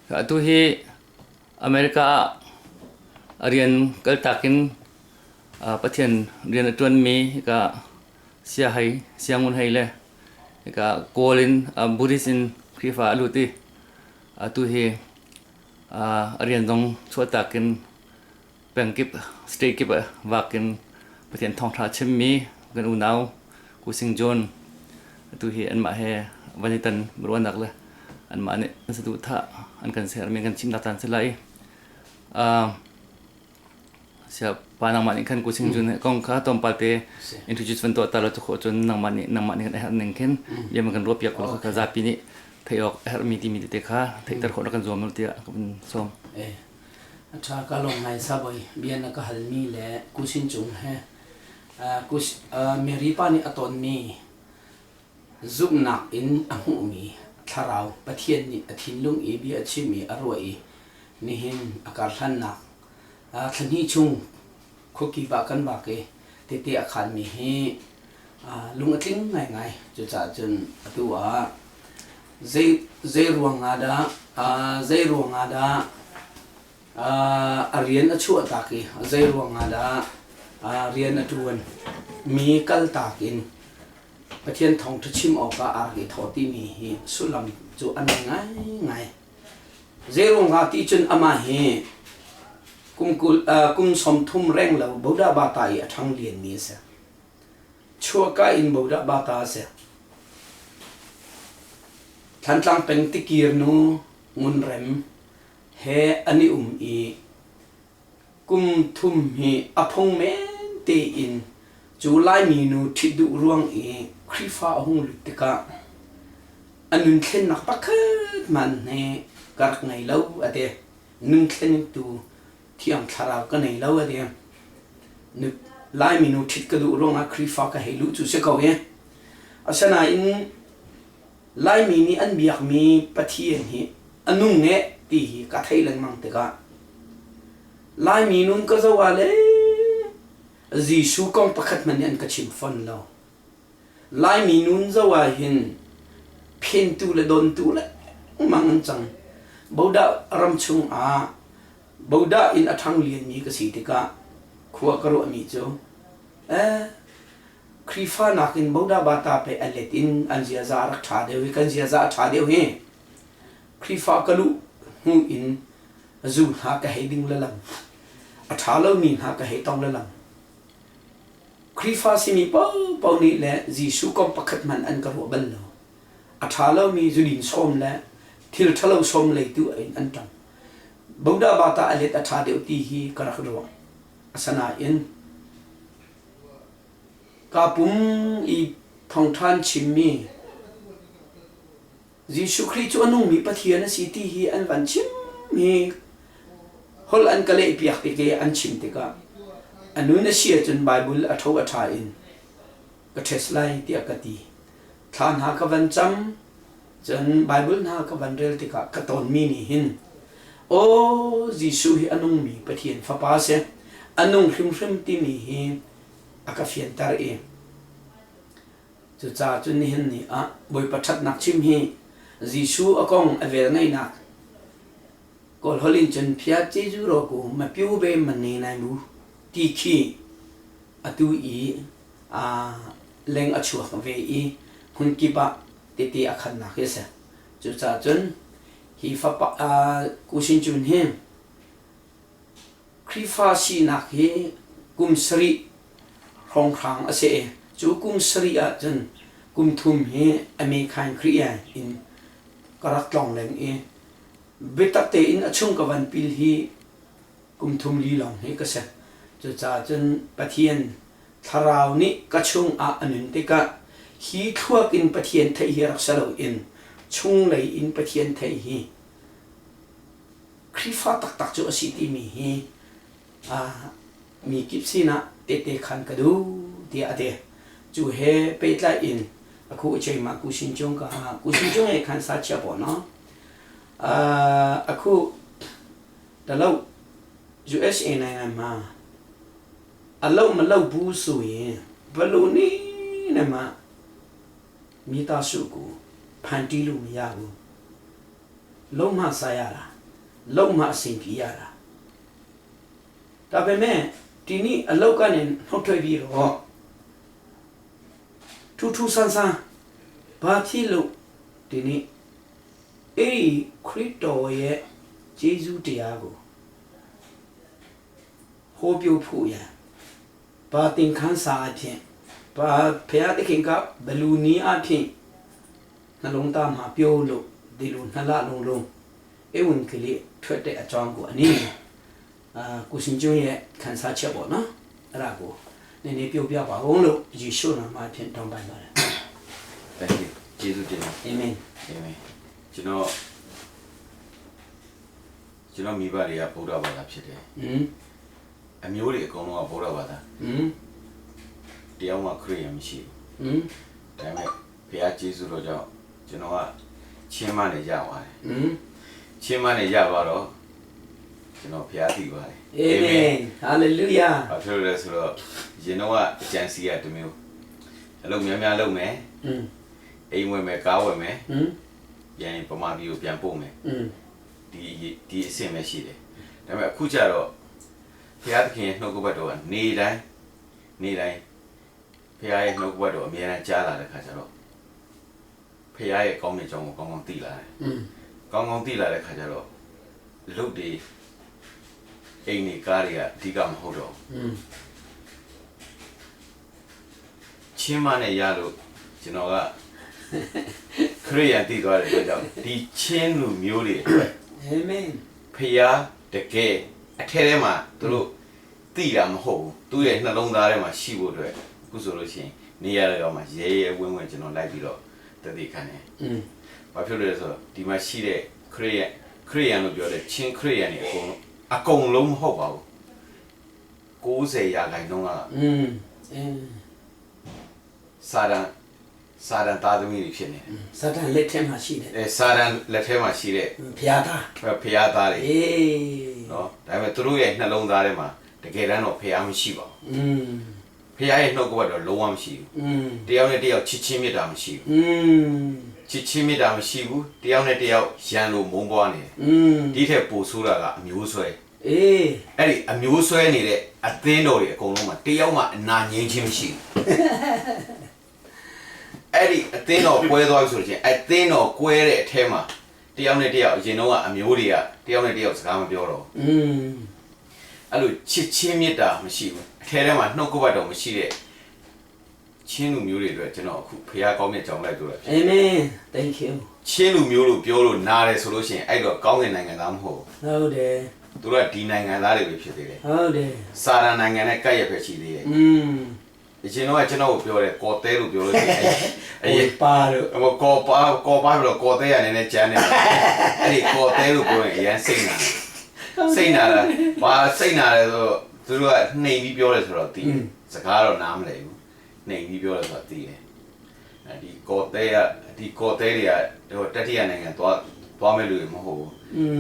tu hi America arian kal takin pathian rian atun mi ka sia hai siangun hai le ka kolin buddhist in khifa aluti tu hi arian dong chuatakin pengkip stay kip wakin pathian thong tha chimmi gan unau kusing jon tu hi an ma he vanitan ruanak le an ma ne satu tha an kan ser me kan chim datan selai sia panang mani kan kusing jon kong kha tom palte introduce van to tala to chon nang mani kan ning ken yem kan ropia ko ka zapi ni thayok her mi ti te kha thaitar kho kan zom ti kan som acha ka long ngai saboi bian ka halmi le kusin chung he kus meri pani aton mi zubna in ahu mi tharau pathian ni athin lung e bi achi mi aroi ni hin akar than na thani chung khoki ba kan ba ke te akhan mi hi lung atling ngai chu cha chun atua zai ruanga da arian achu ataki zai ruanga da arian atuan mi kal takin pathian thong thachim oka argi thoti mi hi sulam chu angai zai ruanga ti chun ama hi kum som thum reng lo boda bata i athang lien mi se chuaka in boda bata se thantlang peng tikir nu ngun rem he ani i kum thum hi aphong men te in July mi nu thidu ruang i khifa hung lutika anun thlen nak pakhat man ne kar ngai lo ate nun thlen tu thiam thara ka nei lo ate nu lai mi nu thit ka du ruang a khifa ka helu chu se ko ye asana in lai mi ni an biak mi pathian hi anung nge ti hi ka thailan mang te ka lai mi nun ka zawale Jisu kong pakhat man yan ka chim fon lo lai mi nun zawa hin phin tu le don tu le mang chang boda ram chung a boda in athang lien mi ka si te ka khuwa karo mi cho krifa nakin boda bata pe aletin anjia za rak tha de wi kan jia za tha de he krifa kalu hu in zu ha ka heding la lam athalo mi ha ka he tong la lam krifa simi pau ni le jisu kom pakhat man an ka ro bal lo athalo mi zulin som le thil thalo som le tu an tam boda bata alet atha de ti hi karak ro asana in kapum i thong than chimmi Jisu Christ chu anung mi pathian si ti hi an van chim mi hol an kale piak te ke an chim te ka anuna sia chun bible atho atha in ka theslai ti akati than ha ka van cham chun bible na ka van rel te ka ka ton mi ni hin o Jisu hi anung mi pathian fa pa se anung hrim ti mi hi aka fian tar e chu cha chun ni hin ni a boi pathat nak chim hi Jisu akong avel ngai nak kol holin chen phia che ju ro ko ma pyu be man ni nai mu ti khi atu i leng a chuak ve i hun ki ba te akhan na he sa chu cha chun hi fa pa ku sin chun he krifa si nak he kum sri khong khang ase chu kum sri a chun kum thum he ame khan kriya in karak long leng e betate in achung ka van pil hi kum thum li long he ka sa chu cha chun pathian tharau ni ka chung a anun te ka hi thuak in pathian thai hi rak salo in chung lei in pathian thai hi krifa tak chu asiti mi hi mi kipsina te khan ka du ti ate chu he petla in aku chei ma ku sin chong ka ku sin chong e khan sa cha bo no aku dalau USA na ma alau ma lau bu su yin balu ni na ma mi ta su ku phan ti lu ma ya bu long ma sa ya la လုံးမအဆင်ပြေရတာဒါပေမဲ့ဒီနေ့အလောက်ကနေနှုတ်ထွက်ပြီးတော့ထူးထူးဆန်းဆန်းဘာဖြစ်လို့ဒီနေ့အဲ့ဒီခရစ်တော်ရဲ့ဂျေဇုတရားကိုဟောပြောဖို့ရဘာသင်ခန်းစာအဖြစ်ဘာဖျားသခင်ကဘလူနီအဖြစ်နှလုံးသားမှာပြောလို့ဒီလိုနှလလုံးလုံးအဝင်ကလေးထွက်တဲ့အကြောင်းကိုအနည်းကိုရှင်ကျွန်းရဲ့ခန်းစားချက်ပေါ့နော်အဲ့ဒါကိုနည်းနည်းပြောပြပါဦးလို့ယေရှုနာမအဖြစ်တောင်းပန်ပါတယ် Thank you ကျေးဇူးတင်ပါ အာမင် Amen ကျွန်တော်မိဘတွေကဗုဒ္ဓဘာသာဖြစ်တယ်အမျိုးတွေအကုန်လုံးကဗုဒ္ဓဘာသာတရားမှခရစ်ယာန်မရှိဘူးဒါပေမဲ့ဘုရားကျေးဇူးတော်ကြောင့်ကျွန်တော်ကချင်းမနဲ့ရပါတယ်ချင်းမနဲ့ရသွားတော့ကျွန်တော်ဘုရားတည်ပါတယ် အာမင်ဟာလေလုယာ ဘာဖြစ်လို့လဲဆိုတော့ရင်တော့အကျန်းစီရတစ်မျိုးအလုပ်များများလုပ်မယ်အိမ်ဝင်မယ်ကားဝင်မယ်ပြန်ပမာပြီးကိုပြန်ပို့မယ်ဒီအဆင့်ပဲရှိတယ်ဒါပေမဲ့အခုကျတော့ဘုရားသခင်ရဲ့နှုတ်ကပတ်တော်ကနေတိုင်းဘုရားရဲ့နှုတ်ကပတ်တော်အမြဲတမ်းကြားလာတဲ့ခါကျတော့ဘုရားရဲ့ကောင်းတဲ့ကြောင်းကိုကောင်းကောင်းသိလာတယ်ကောင်းကောင်းသိလာတဲ့ခါကျတော့လုတ်တွေအိမ်တွေကားတွေကအဓိကမဟုတ်တော့ချင်းမနဲ့ရလို့ကျွန်တော်ကခရစ်ယာန်တည်သွားတဲ့အတွက်ကြောင့်ဒီချင်းလူမျိုးတွေအတွက် အာမင် ဖျားတကယ်အထဲထဲမှာသူတို့သိတာမဟုတ်ဘူးသူ့ရဲ့နှလုံးသားထဲမှာရှိဖို့အတွက်အခုဆိုလို့ရှိရင်နေရာတွေကမှရဲရဲဝင်းဝင်းကျွန်တော်လိုက်ပြီးတော့တတိခံတယ်ဘာဖြစ်လို့လဲဆိုတော့ဒီမှာရှိတဲ့ခရစ်ယာန်လို့ပြောတဲ့ချင်းခရစ်ယာန်တွေအကုန်လုံးမဟုတ်ပါဘူး90%ကစာရန်သားသမီးတွေဖြစ်နေတယ် စာတန်လက်ထဲမှာရှိတယ် စာရန်လက်ထဲမှာရှိတဲ့ ဘုရားသား ဖျားသားတွေ အေး နော်ဒါပေမဲ့သူတို့ရဲ့နှလုံးသားထဲမှာတကယ်တမ်းတော့ဖျားမရှိပါဘူးဖျားရဲ့နှုတ်ကပတ်တော့လုံးဝမရှိဘူးတယောက်နဲ့တယောက်ချစ်ချင်းမေတ္တာမရှိဘူးချစ်ချင်းမေတ္တာမရှိဘူးတယောက်နဲ့တယောက်ရန်လိုမုန်းပွားနေတယ်ဒီထက်ပိုဆိုးတာကအမျိုးဆွဲအေးအဲ့ဒီအမျိုးဆွဲနေတဲ့အသင်းတော်တွေအကုန်လုံးမှာတယောက်မှအနာငြိမ်းချင်းမရှိဘူးအဲ့ဒီအသင်းတော်ကွဲသွားပြီဆိုရင်အသင်းတော်ကွဲတဲ့အထဲမှာတယောက်နဲ့တယောက်အရင်တော့အမျိုးတွေကတယောက်နဲ့တယောက်စကားမပြောတော့အဲ့လိုချစ်ချင်းမေတ္တာမရှိဘူးအထဲထဲမှာနှုတ်ကပတ်တော်မရှိတဲ့ချင်းလူမျိုးတွေအတွက်ကျွန်တော်အခုဖခင်ကောင်းမြတ်ကြောင်းလိုက်ပြောတာ အာမင် thank you ချင်းလူမျိုးလို့ပြောလို့နားတယ်ဆိုလို့ရှိရင်အဲ့တော့ကောင်းတဲ့နိုင်ငံသားမဟုတ် ဟုတ်တယ် သူတို့ကဒီနိုင်ငံသားတွေပဲဖြစ်သေးတယ် ဟုတ်တယ် စာရန်နိုင်ငံနဲ့ကပ်ရက်ပဲရှိသေးတယ်အရင်တော့ကျွန်တော်ကိုပြောတယ်ကော်တဲလို့ပြောလို့ရှိရင်အရင် ပါလို့ ကော်ပါပြီးတော့ကော်တဲရနေနဲ့ကျန်းနေအဲ့ဒီကော်တဲလို့ပြောရင်အရင်စိတ်နာလားဘာစိတ်နာလဲဆိုတော့သူတို့ကနှိမ်ပြီးပြောတယ်ဆိုတော့သိတယ်စကားတော့နားမလည်ဘူးနှိမ်ပြီးပြောတယ်ဆိုတော့သိတယ်ဒီကော်တဲတွေကတတိယနိုင်ငံသွားမယ်လို့မဟုတ်ဘူး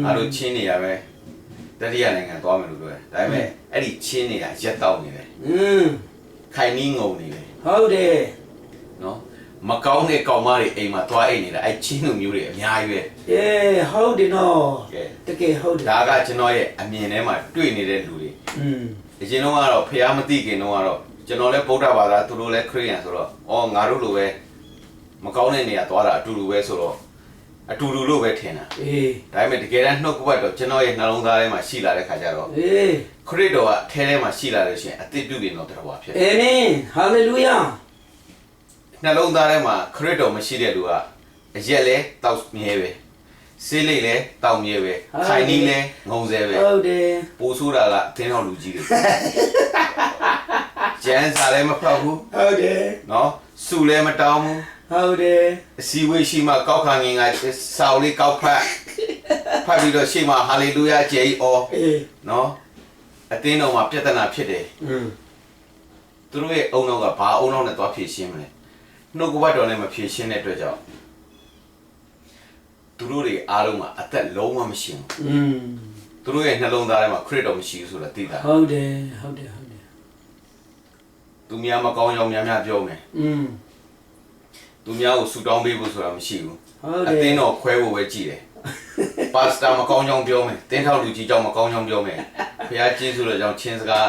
အားလို့ချင်းနေရပဲတတိယနိုင်ငံသွားမယ်လို့ပြောတယ်ဒါပေမဲ့အဲ့ဒီချင်းတွေကရက်တောက်နေတယ်ခိုင်နီးငုံနေတယ် ဟုတ်တယ် နော်မကောင်းတဲ့ကောင်မတွေအိမ်မှာသွားအိမ်နေတာအဲ့ချင်းလူမျိုးတွေအများကြီးပဲ အေးဟုတ်တယ်နော် ကဲ တကယ်ဟုတ်တယ် ဒါကကျွန်တော်ရဲ့အမြင်ထဲမှာတွေ့နေတဲ့လူတွေအရင်တော့ကတော့ဖះမသိခင်တော့ကတော့ကျွန်တော်လည်းဗုဒ္ဓဘာသာသူတို့လည်းခရစ်ယာန်ဆိုတော့ငါတို့လိုပဲမကောင်းတဲ့နေရာသွားတာအတူတူပဲဆိုတော့အတူတူလို့ပဲထင်တာအေးဒါပေမဲ့တကယ်တမ်းနှုတ်ကပတ်တော့ကျွန်တော်ရဲ့နှလုံးသားထဲမှာရှိလာတဲ့ခါကျတော့အေး ခရစ်တော်ကထဲထဲမှာရှိလာလို့ရှိရင်အသစ်ပြုပြင်တော့တော်ပါဖြစ် အာမင်ဟာလေလုယာ နှလုံးသားထဲမှာခရစ်တော်မရှိတဲ့လူကအရက်လဲတောက်မြဲပဲဆေးလိတ်လဲတောက်မြဲပဲခိုင်နီးလဲငုံဆဲပဲ ဟုတ်တယ် ပိုးဆိုးတာကအသင်းတော်လူကြီးတွေကျန်းစာလည်းမဖတ်ဘူး ဟုတ်တယ် နော်စုလည်းမတောင်းဘူး ဟုတ်တယ် အစည်းအဝေးရှိမှကောက်ခံငင်ကစာအုပ်လေးကောက်ဖတ်ပြီးတော့ရှိမှဟာလေလုယာကျေးအော် အေး နော်အသင်းတော်မှာပြဿနာဖြစ်တယ်သူတို့ရဲ့အုံနောက်ကဘာအုံနောက်နဲ့သွားဖြည့်ရှင်းမလဲနှုတ်ကပတ်တော်နဲ့မဖြည့်ရှင်းတဲ့အတွက်ကြောင့်သူတို့တွေအားလုံးမှာအသက်လုံးဝမရှိဘူးသူတို့ရဲ့နှလုံးသားထဲမှာခရစ်တော်မရှိဘူးဆိုတာသိတာ ဟုတ်တယ်ဟုတ်တယ်ဟုတ်တယ် သူများမကောင်းကြောင်များများပြောမယ်သူများကိုဆူတောင်းပေးဖို့ဆိုတာမရှိဘူး ဟုတ်တယ် အသင်းတော်ခွဲဖို့ပဲကြည့်တယ် ပါစတာမကောင်းကြောင်းပြောမယ်တင်းထောက်လူကြီးကြောင်းမကောင်းကြောင်းပြောမယ်ဖះကျေးဇူးတော်ကြောင့်ချင်းစကား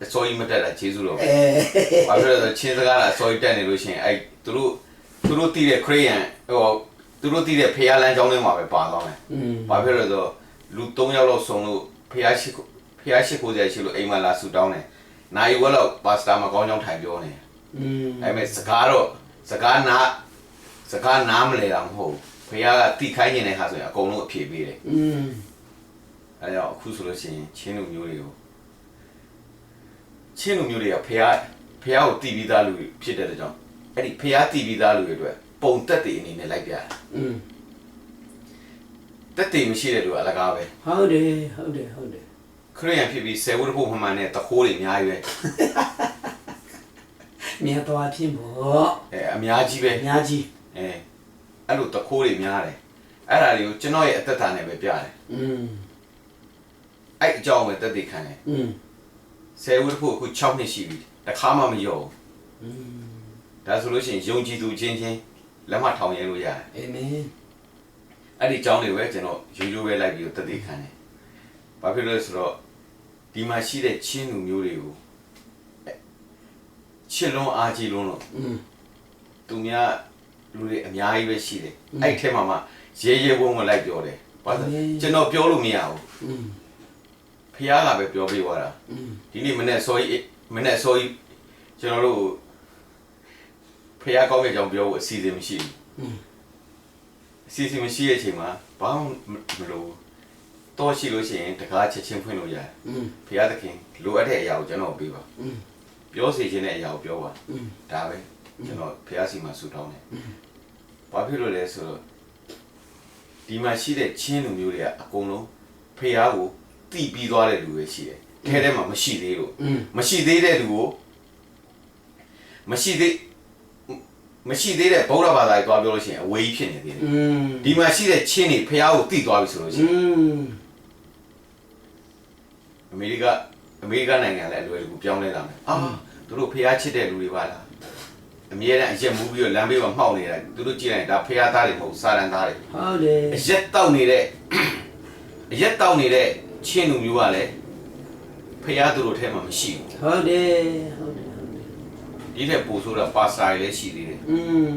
အစိုးရမတက်တာကျေးဇူးတော်ဘာဖြစ်လဲဆိုချင်းစကားလားအစိုးရတက်နေလို့ရှိရင်အဲ့သူတို့တည်တဲ့ခရိယန်ဟိုသူတို့တည်တဲ့ဖះလမ်းကြောင်းထဲမှာပဲပါသွားမယ်ဘာဖြစ်လဲဆိုလူ3ယောက်လောက်ဆုံလို့ဖះရှိခိုးစရာရှိလို့အိမ်မှာလာဆူတောင်းတယ်နိုင်ဝက်လောက်ပါစတာမကောင်းကြောင်းထိုင်ပြောနေအဲ့မဲ့စကားနားမလဲတာမဟုတ်ဖះကတိခိုင်းနေတဲ့ဟာဆိုရင်အကုန်လုံးအဖြေပေးတယ်အဲ့တော့အခုဆိုလို့ရှိရင်ချင်းလူမျိုးတွေကဖះကိုတီးပြီးသားလူဖြစ်တဲ့ကြောင့်အဲ့ဒီဖះတီးပြီးသားလူတွေအတွက်ပုံတက်တည်အနေနဲ့လိုက်ပြတယ်တက်တည်မရှိတဲ့လူကအလကားပဲဟုတ်တယ်ခရိယန်ဖြစ်ပြီးဆယ်ဝတ်ဖို့မှန်တဲ့တခိုးတွေအများကြီးပဲမြတ်တော်ဖြစ်ဖို့အများကြီးပဲအဲ့လိုတခိုးတွေများတယ်အဲ့ဒါတွေကိုကျွန်တော်ရဲ့အသက်တာနဲ့ပဲပြတယ်အဲ့အကြောင်းပဲတက်တည်ခံတယ်ဆယ်ဝတ်ဖို့အခု6နှစ်ရှိပြီတခါမှမရောဒါဆိုလို့ရှိရင်ယုံကြည်သူချင်းလက်မထောင်ရဲလို့ရတယ်အာမင်အဲ့ဒီအကြောင်းတွေပဲကျွန်တော်ရိုးပဲလိုက်ပြီးတက်တည်ခံတယ်ဘာဖြစ်လို့လဲဆိုတော့ဒီမှာရှိတဲ့ချင်းလူမျိုးတွေကိုချစ်လုံးအားကြီးလုံးလို့သူများလူတွေအများကြီးပဲရှိတယ်အဲ့ထဲမှာမှရဲဝုန်းလိုက်ပြောတယ်ဘာလို့ကျွန်တော်ပြောလို့မရဘူးဖះကပဲပြောပေးသွားတာဒီနေ့မနေ့စောကြီးကျွန်တော်တို့ဖះကောင်းတဲ့အကြောင်းပြောဖို့အစီအစဉ်မရှိဘူးအစီအစဉ်မရှိတဲ့အချိန်မှာဘာမှမလို့တော့ရှိလို့ရှိရင်တကားချက်ချင်းဖွင့်လို့ရတယ်ဖះသခင်လိုအပ်တဲ့အရာကိုကျွန်တော်ပေးပါပြောစီခြင်းတဲ့အရာကိုပြောပါဒါပဲကျွန်တော်ဖះစီမှာဆူတောင်းတယ်ဘာဖြစ်လို့လဲဆိုတော့ဒီမှာရှိတဲ့ချင်းလူမျိုးတွေကအကုန်လုံးဖះကိုတီးပြီးသွားတဲ့လူတွေရှိတယ်ထဲထဲမှာမရှိသေးလို့မရှိသေးတဲ့လူကိုမရှိသေးတဲ့ဗုဒ္ဓဘာသာကြီးသွားပြောလို့ရှိရင်အဝေးကြီးဖြစ်နေသေးတယ်ဒီမှာရှိတဲ့ချင်းတွေဖះကိုတီးသွားပြီဆိုလို့ရှိရင်အမေရိကနိုင်ငံလည်းအလွယ်တကူပြောင်းလဲလာမယ်သူတို့ဖះချစ်တဲ့လူတွေပါလားအမြဲတမ်းအရက်မူးပြီးတော့လမ်းဘေးမှာမှောက်နေတာသူတို့ကြည့်လိုက်ဒါဖះသားတွေမဟုတ်စာရန်သားတွေဟုတ်တယ်အရက်တောက်နေတဲ့ချင်းလူမျိုးကလည်းဖះသူတို့ထဲမှာမရှိဘူးဟုတ်တယ်ဒီထက်ပိုဆိုတော့ပါစတာလည်းရှိသေးတယ်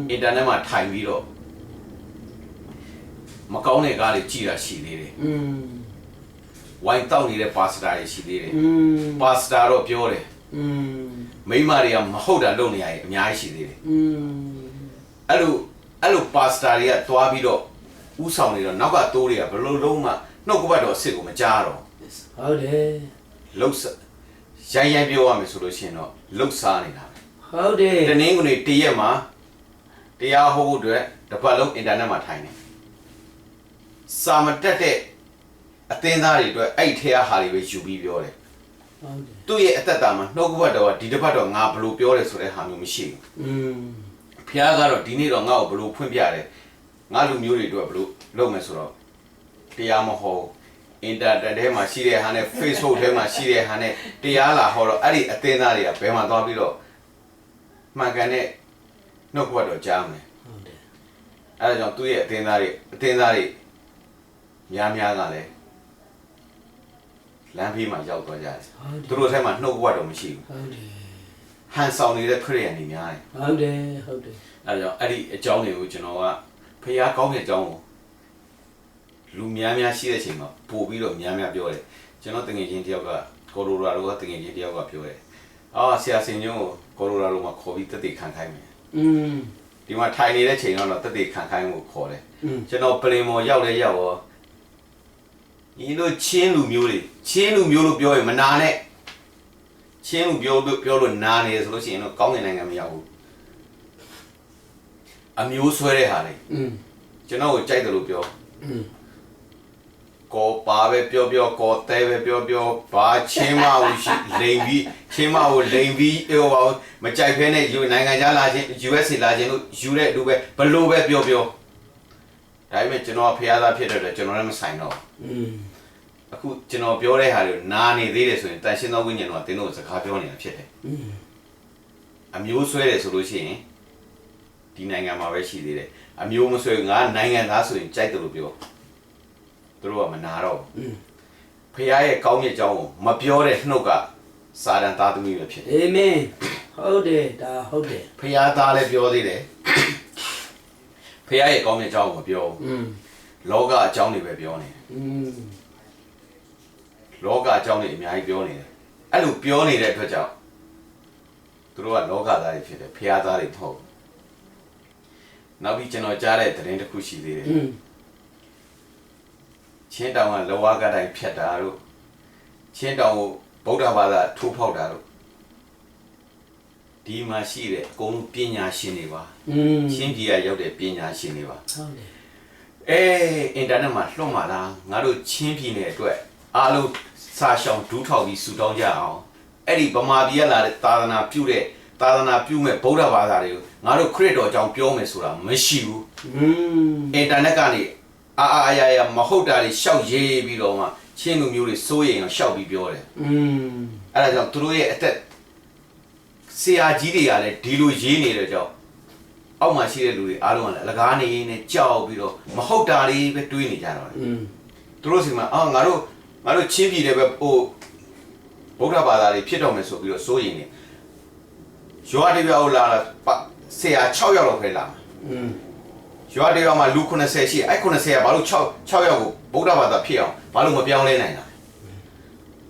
အင်တာနက်မှာထိုင်ပြီးတော့မကောင်းတဲ့ကားတွေကြည့်တာရှိသေးတယ်ဝိုင်းတောက်နေတဲ့ပါစတာတွေရှိသေးတယ်ပါစတာတော့ပြောတယ်မိမတွေကမဟုတ်တာလုပ်နေရရင်အများကြီးရှိသေးတယ်အဲ့လိုပါစတာတွေကတွားပြီးတော့ဥဆောင်နေတော့နောက်ကတိုးတွေကဘယ်လိုလုံးမှနှုတ်ကပတ်တော်အစ်စ်ကိုမကြားတော့ဟုတ်တယ်လှုပ်ရိုင်းပြောရမယ်ဆိုလို့ရှိရင်တော့လှုပ်စားနေတာပဲဟုတ်တယ်တနင်္ဂနွေတရက်မှာတရားဟောဖို့အတွက်တစ်ပတ်လုံးအင်တာနက်မှာထိုင်နေစာမတက်တဲ့အသင်းသားတွေအတွက်အဲ့ထဲဟာတွေပဲယူပြီးပြောတယ်သူ့ရဲ့အသက်တာမှာနှုတ်ကပတ်တော်ကဒီတစ်ပတ်တော့ငါဘယ်လိုပြောလဲဆိုတဲ့ဟာမျိုးမရှိဘူးဖះကတော့ဒီနေ့တော့ငါ့ကိုဘယ်လိုဖွင့်ပြတယ်ငါလူမျိုးတွေအတွက်ဘယ်လိုလုပ်မယ်ဆိုတော့တရားမဟောအင်တာနက်ထဲမှာရှိတဲ့ဟာနဲ့ Facebook ထဲမှာရှိတဲ့ဟာနဲ့တရားလာဟောတော့အဲ့ဒီအသင်းသားတွေကဘယ်မှာသွားပြီးတော့မှန်ကန်တဲ့နှုတ်ကပတ်တော်ကြားမယ်ဟုတ်တယ်အဲ့ဒါကြောင့်သူ့ရဲ့အသင်းသားတွေများကလည်းလမ်းဖေးမှာရောက်သွားကြတယ်သူတို့ထဲမှာနှုတ်ကပတ်တော်မရှိဘူးဟုတ်တယ်ဟန်ဆောင်နေတဲ့ခရိယန်တွေများတယ်ဟုတ်တယ်အဲ့ဒါကြောင့်အဲ့ဒီအကြောင်းတွေကိုကျွန်တော်ကဖះကောင်းတဲ့အကြောင်းကိုလူများရှိတဲ့အချိန်မှာပို့ပြီးတော့များပြောတယ်ကျွန်တော်တငယ်ချင်းတယောက်ကကိုလိုရာဒိုကတငယ်ချင်းတယောက်ကပြောတယ်ဆရာစင်ညုံကိုကိုလိုရာဒိုမှာခေါ်ပြီးတက်တည်ခံခိုင်းမယ်ဒီမှာထိုင်နေတဲ့ချိန်တော့တက်တည်ခံခိုင်းမှုခေါ်တယ်ကျွန်တော်ပလင်မော်ရောက်ရောဒီလိုချင်းလူမျိုးလို့ပြောရင်မနာနဲ့ချင်းလူပြောလို့နာနေဆိုလို့ရှိရင်တော့ကောင်းတဲ့နိုင်ငံမရောက်ဘူးအမျိုးဆွဲတဲ့ဟာလေကျွန်တော်ကိုကြိုက်တယ်လို့ပြောကိုပါပဲပြောကိုတဲပဲပြောဘာချင်းမဟုတ်ရှိလိန်ပြီးချင်းမဟုတ်လိန်ပြီးဟိုမကြိုက်ဖဲနဲ့နိုင်ငံခြားလာခြင်း US လာခြင်းလို့ယူတဲ့လူပဲဘလို့ပဲပြောဒါပေမဲ့ကျွန်တော်ဖះသားဖြစ်တဲ့ကျွန်တော်လည်းမဆိုင်တော့အခုကျွန်တော်ပြောတဲ့ဟာတွေနာနေသေးတယ်ဆိုရင်တန်ရှင်းသောဝိညာဉ်တော်ကတင်းတို့စကားပြောနေတာဖြစ်တယ်အမျိုးဆွဲတယ်ဆိုလို့ရှိရင်ဒီနိုင်ငံမှာပဲရှိသေးတယ်အမျိုးမဆွဲငါနိုင်ငံသားဆိုရင်ကြိုက်တယ်လို့ပြော တို့ကမနာတော့ဖခင်ရဲ့ကောင်းမြတ်ကြောင်းကိုမပြောတဲ့နှုတ်ကစာတန်သားသမီးပဲဖြစ်တယ် အာမင်ဟုတ်တယ်ဒါဟုတ်တယ် ဖခင်သားလည်းပြောသေးတယ်ဖခင်ရဲ့ကောင်းမြတ်ကြောင်းကိုမပြောလောကအကြောင်းတွေပဲပြောနေတယ်လောကအကြောင်းတွေအများကြီးပြောနေတယ်အဲ့လိုပြောနေတဲ့အတွက်ကြောင့်သူတို့ကလောကသားတွေဖြစ်တယ်ဖခင်သားတွေမဟုတ်နောက်ပြီးကျွန်တော်ကြားတဲ့သတင်းတစ်ခုရှိသေးတယ်ချင်းတောင်ကလောဝကတိုင်းဖြတ်တာတို့ချင်းတောင်ကိုဗုဒ္ဓဘာသာထိုးဖောက်တာတို့ဒီမှာရှိတဲ့အကုန်လုံးပညာရှင်တွေပါချင်းပြည်ကရောက်တဲ့ပညာရှင်တွေပါဟုတ်တယ်အင်တာနက်မှာလွှင့်มาလားငါတို့ချင်းပြည်နယ်အတွက်အားလုံးစာရှောင်ဒူးထောက်ပြီးဆူတောင်းကြအောင်အဲ့ဒီဗမာပြည်ကလာတဲ့သာသနာပြုမဲ့ဗုဒ္ဓဘာသာတွေကိုငါတို့ခရစ်တော်အကြောင်းပြောမယ်ဆိုတာမရှိဘူးအင်တာနက်ကနေအာရမဟုတ်တာတွေရှောက်ရေးပြီးတော့မှချင်းလူမျိုးတွေစိုးရိမ်အောင်ရှောက်ပြီးပြောတယ်အဲ့ဒါကြောင့်သူတို့ရဲ့အသက်ဆရာကြီးတွေကလည်းဒီလိုရေးနေတဲ့ကြောင့်အောက်မှာရှိတဲ့လူတွေအားလုံးကလည်းအလကားနေနေကြောက်ပြီးတော့မဟုတ်တာတွေပဲတွေးနေကြတော့တယ်သူတို့စီမှာငါတို့ချင်းပြည်တယ်ပဲဟိုဗုဒ္ဓဘာသာတွေဖြစ်တော့မယ်ဆိုပြီးတော့စိုးရိမ်နေရွာတပြောက်လာဆရာ6ယောက်လောက်ပဲလာရွာတပြောက်မှာလူ90ရှိအဲ့90ကဘာလို့6ယောက်ကိုဗုဒ္ဓဘာသာဖြစ်အောင်ဘာလို့မပြောင်းလဲနိုင်တာ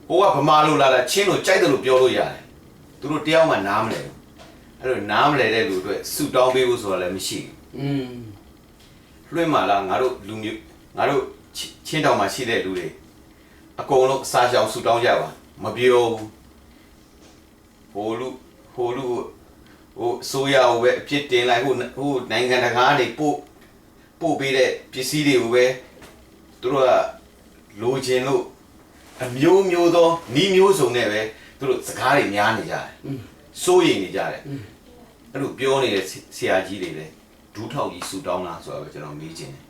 ဟိုကဗမာလို့လာတာချင်းလို့ကြိုက်တယ်လို့ပြောလို့ရတယ်သူတို့တယောက်မှနားမလဲဘူးအဲ့လိုနားမလဲတဲ့လူတွေဆူတောင်းပေးဖို့ဆိုတာလည်းမရှိဘူးလွှင့်มาလားငါတို့လူမျိုးငါတို့ချင်းတောင်မှာရှိတဲ့လူတွေအကုန်လုံးစာရှောင်ဆူတောင်းကြပါမပြောဘူးဟိုဆိုရအောင်ပဲအပြစ်တင်လိုက်ဟိုနိုင်ငံတကာကနေပို့ပေးတဲ့ပစ္စည်းတွေကိုပဲသူတို့ကလိုချင်လို့အမျိုးသောနီးမျိုးစုံနဲ့ပဲသူတို့စကားတွေများနေကြတယ်စိုးရိမ်နေကြတယ်အဲ့လိုပြောနေတဲ့ဆရာကြီးတွေလည်းဒူးထောက်ကြီးဆူတောင်းလားဆိုတော့ကျွန်တော်မေးချင်တယ်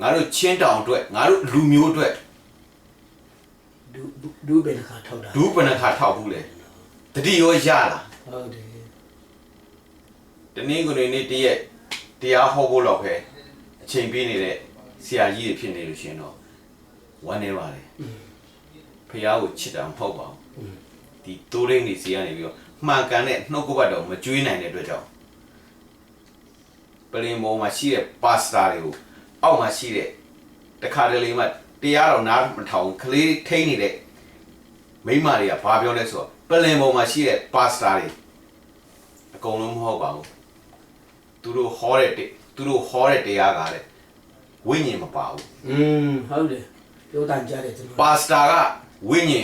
ငါတို့ချင်းတောင်အတွက်ငါတို့လူမျိုးအတွက်ဒူးဘယ်နှခါထောက်တာဒူးဘယ်နှခါထောက်ဘူးလဲတတိရောရလားဟုတ်တယ်တနည်းကိုနေ့တရက်တရားဟောဖို့တော့ပဲအချိန်ပေးနေတဲ့ဆရာကြီးတွေဖြစ်နေလို့ရှင်တော့ဝမ်းနေပါလေဖះကိုချစ်တာမဟုတ်ပါဘူးဒီတိုးရင်းနေစီကနေပြီးတော့မှန်ကန်တဲ့နှုတ်ကပတ်တော်မကျွေးနိုင်တဲ့အတွက်ကြောင့်ပလင်မောမှာရှိတဲ့ပါစတာတွေကိုအောက်မှာရှိတဲ့တခါတလေမှတရားတော်နားမထောင်ကလေးထိန်းနေတဲ့မိမတွေကဘာပြောလဲဆိုတော့ပလင်မောမှာရှိတဲ့ပါစတာတွေအကုန်လုံးမဟုတ်ပါဘူးသူတို့ဟောတဲ့တရားကလည်းဝိညာဉ်မပါဘူးဟုတ်တယ်ပြောတန်ကြတယ်ကျွန်တော်ပါစတာကဝိညာ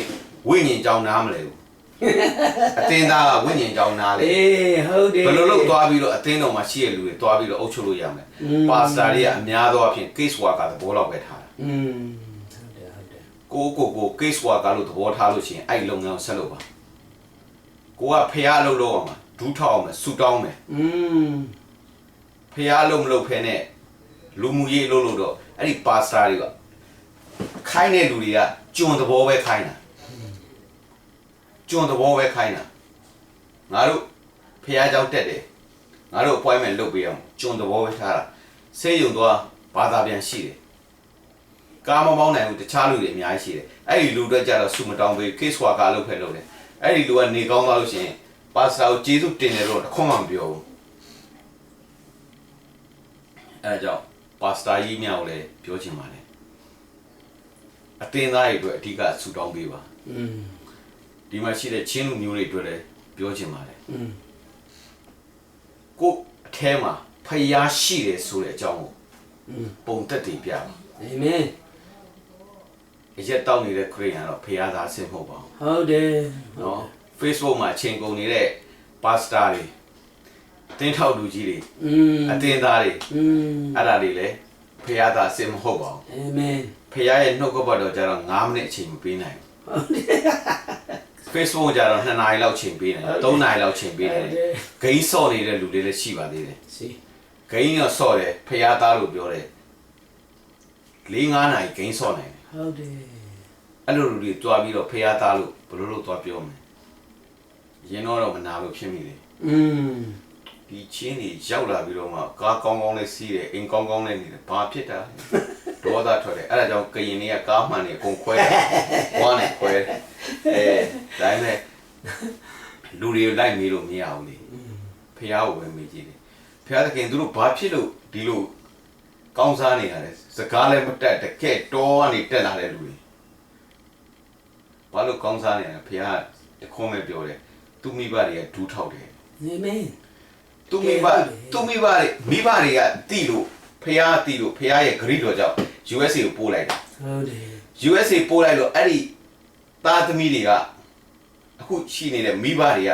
ဉ်ကြောင်းနားမလဲဘူးအသင်းသားကဝိညာဉ်ကြောင်းနားလေဟုတ်တယ်ဘယ်လိုလုပ်သွားပြီးတော့အသင်းတော်မှာရှိတဲ့လူတွေသွားပြီးတော့အုပ်ချုပ်လို့ရမယ်ပါစတာတွေကအများသောအားဖြင့် case worker သဘောလောက်ပဲထားတာဟုတ်တယ်ကို case worker လို့သဘောထားလို့ရှိရင်အဲ့လုပ်ငန်းကိုဆက်လုပ်ပါကိုကဖះအလုပ်လုပ်အောင်မှာဒူးထောက်အောင်မှာဆူတောင်းမယ်ဖះအလုပ်မလုပ်ဖ ೇನೆ လူမှုရေးလုပ်လို့တော့အဲ့ဒီပါစတာတွေကခိုင်းတဲ့လူတွေကကျွန်သဘောပဲခိုင်းတာကျွန်သဘောပဲခိုင်းတာငါတို့ဖះเจ้าတက်တယ်ငါတို့ appointment လုပ်ပေးအောင်ကျွန်သဘောပဲထားတာဆေးရုံသွားဘာသာပြန်ရှိတယ်ကားမမောင်းနိုင်ဘူးတခြားလူတွေအများကြီးရှိတယ်အဲ့ဒီလူတွေကြတော့ဆူမတောင်းပေး case worker လုပ်ဖက်လုပ်တယ်အဲ့ဒီလူကနေကောင်းသွားလို့ရှိရင်ပါစတာကိုကျေးဇူးတင်တယ်လို့တစ်ခွန်းမှမပြောဘူးအဲ့ဒါကြောင့်ပါစတာကြီးမြောက်လည်းပြောချင်ပါတယ်အတင်းသားတွေအတွက်အဓိကဆူတောင်းပေးပါဒီမှာရှိတဲ့ချင်းလူမျိုးတွေအတွက်လည်းပြောချင်ပါတယ်ကိုအထဲမှာဖျားရှိတယ်ဆိုတဲ့အကြောင်းကိုပုံသက်တည်ပြပါအာမင်ရက်တောင်းနေတဲ့ခရိယန်တော့ဖျားသားဆင်မဟုတ်ပါဘူးဟုတ်တယ်နော် Facebook မှာချိန်ကုန်နေတဲ့ပါစတာတွေတင်းထောက်လူကြီးတွေအတင်းသားတွေအဲ့ဒါတွေလည်းဖျားသားဆင်မဟုတ်ပါဘူးအာမင်ဖျားရဲ့နှုတ်ကပတ်တော်ကြတော့9မိနစ်အချိန်မပေးနိုင်ဘူးFacebook ကြတော့2နာရီလောက်ချိန်ပေးတယ်3နာရီလောက်ချိန်ပေးတယ်ဂိမ်းဆော့နေတဲ့လူတွေလည်းရှိပါသေးတယ်ဂိမ်းရောဆော့တယ်ဖျားသားလို့ပြောတယ်4-5နာရီဂိမ်းဆော့နိုင်တယ်ဟုတ်တယ်အဲ့လိုလူတွေတွားပြီးတော့ဖျားသားလို့ဘယ်လိုလုပ်တွားပြောမလဲရင်တော့မနာလို့ဖြစ်မိတယ်ဒီချင်းကြီးရောက်လာပြီးတော့မှကားကောင်းကောင်းနဲ့စီးတယ်အိမ်ကောင်းကောင်းနဲ့နေတယ်ဘာဖြစ်တာ ဒေါသထွက်တယ်အဲ့ဒါကြောင့်ကရင်တွေကကားမှန်နေအကုန်ခွဲဝါနဲ့ခွဲဒါပေမဲ့လူတွေလိုက်မေးလို့မရဘူးလေဖះကိုပဲမေးကြည့်တယ်ဖះသခင်သူတို့ဘာဖြစ်လို့ဒီလိုကောင်းစားနေရတယ်စကားလည်းမတက်တကဲ့တောကနေတက်လာတဲ့လူတွေဘာလို့ကောင်းစားနေရလဲဖះတခွန်းပဲပြောတယ်သူမိဘတွေကဒူးထောက်တယ် အာမင် သူမိဘတွေကတီးလို့ဖះတီးလို့ဖះရဲ့ဂရိတော်ကြောင့် USA ကိုပို့လိုက်တာ ဟုတ်တယ် USA ပို့လိုက်လို့အဲ့ဒီသားသမီးတွေကအခုရှိနေတဲ့မိဘတွေက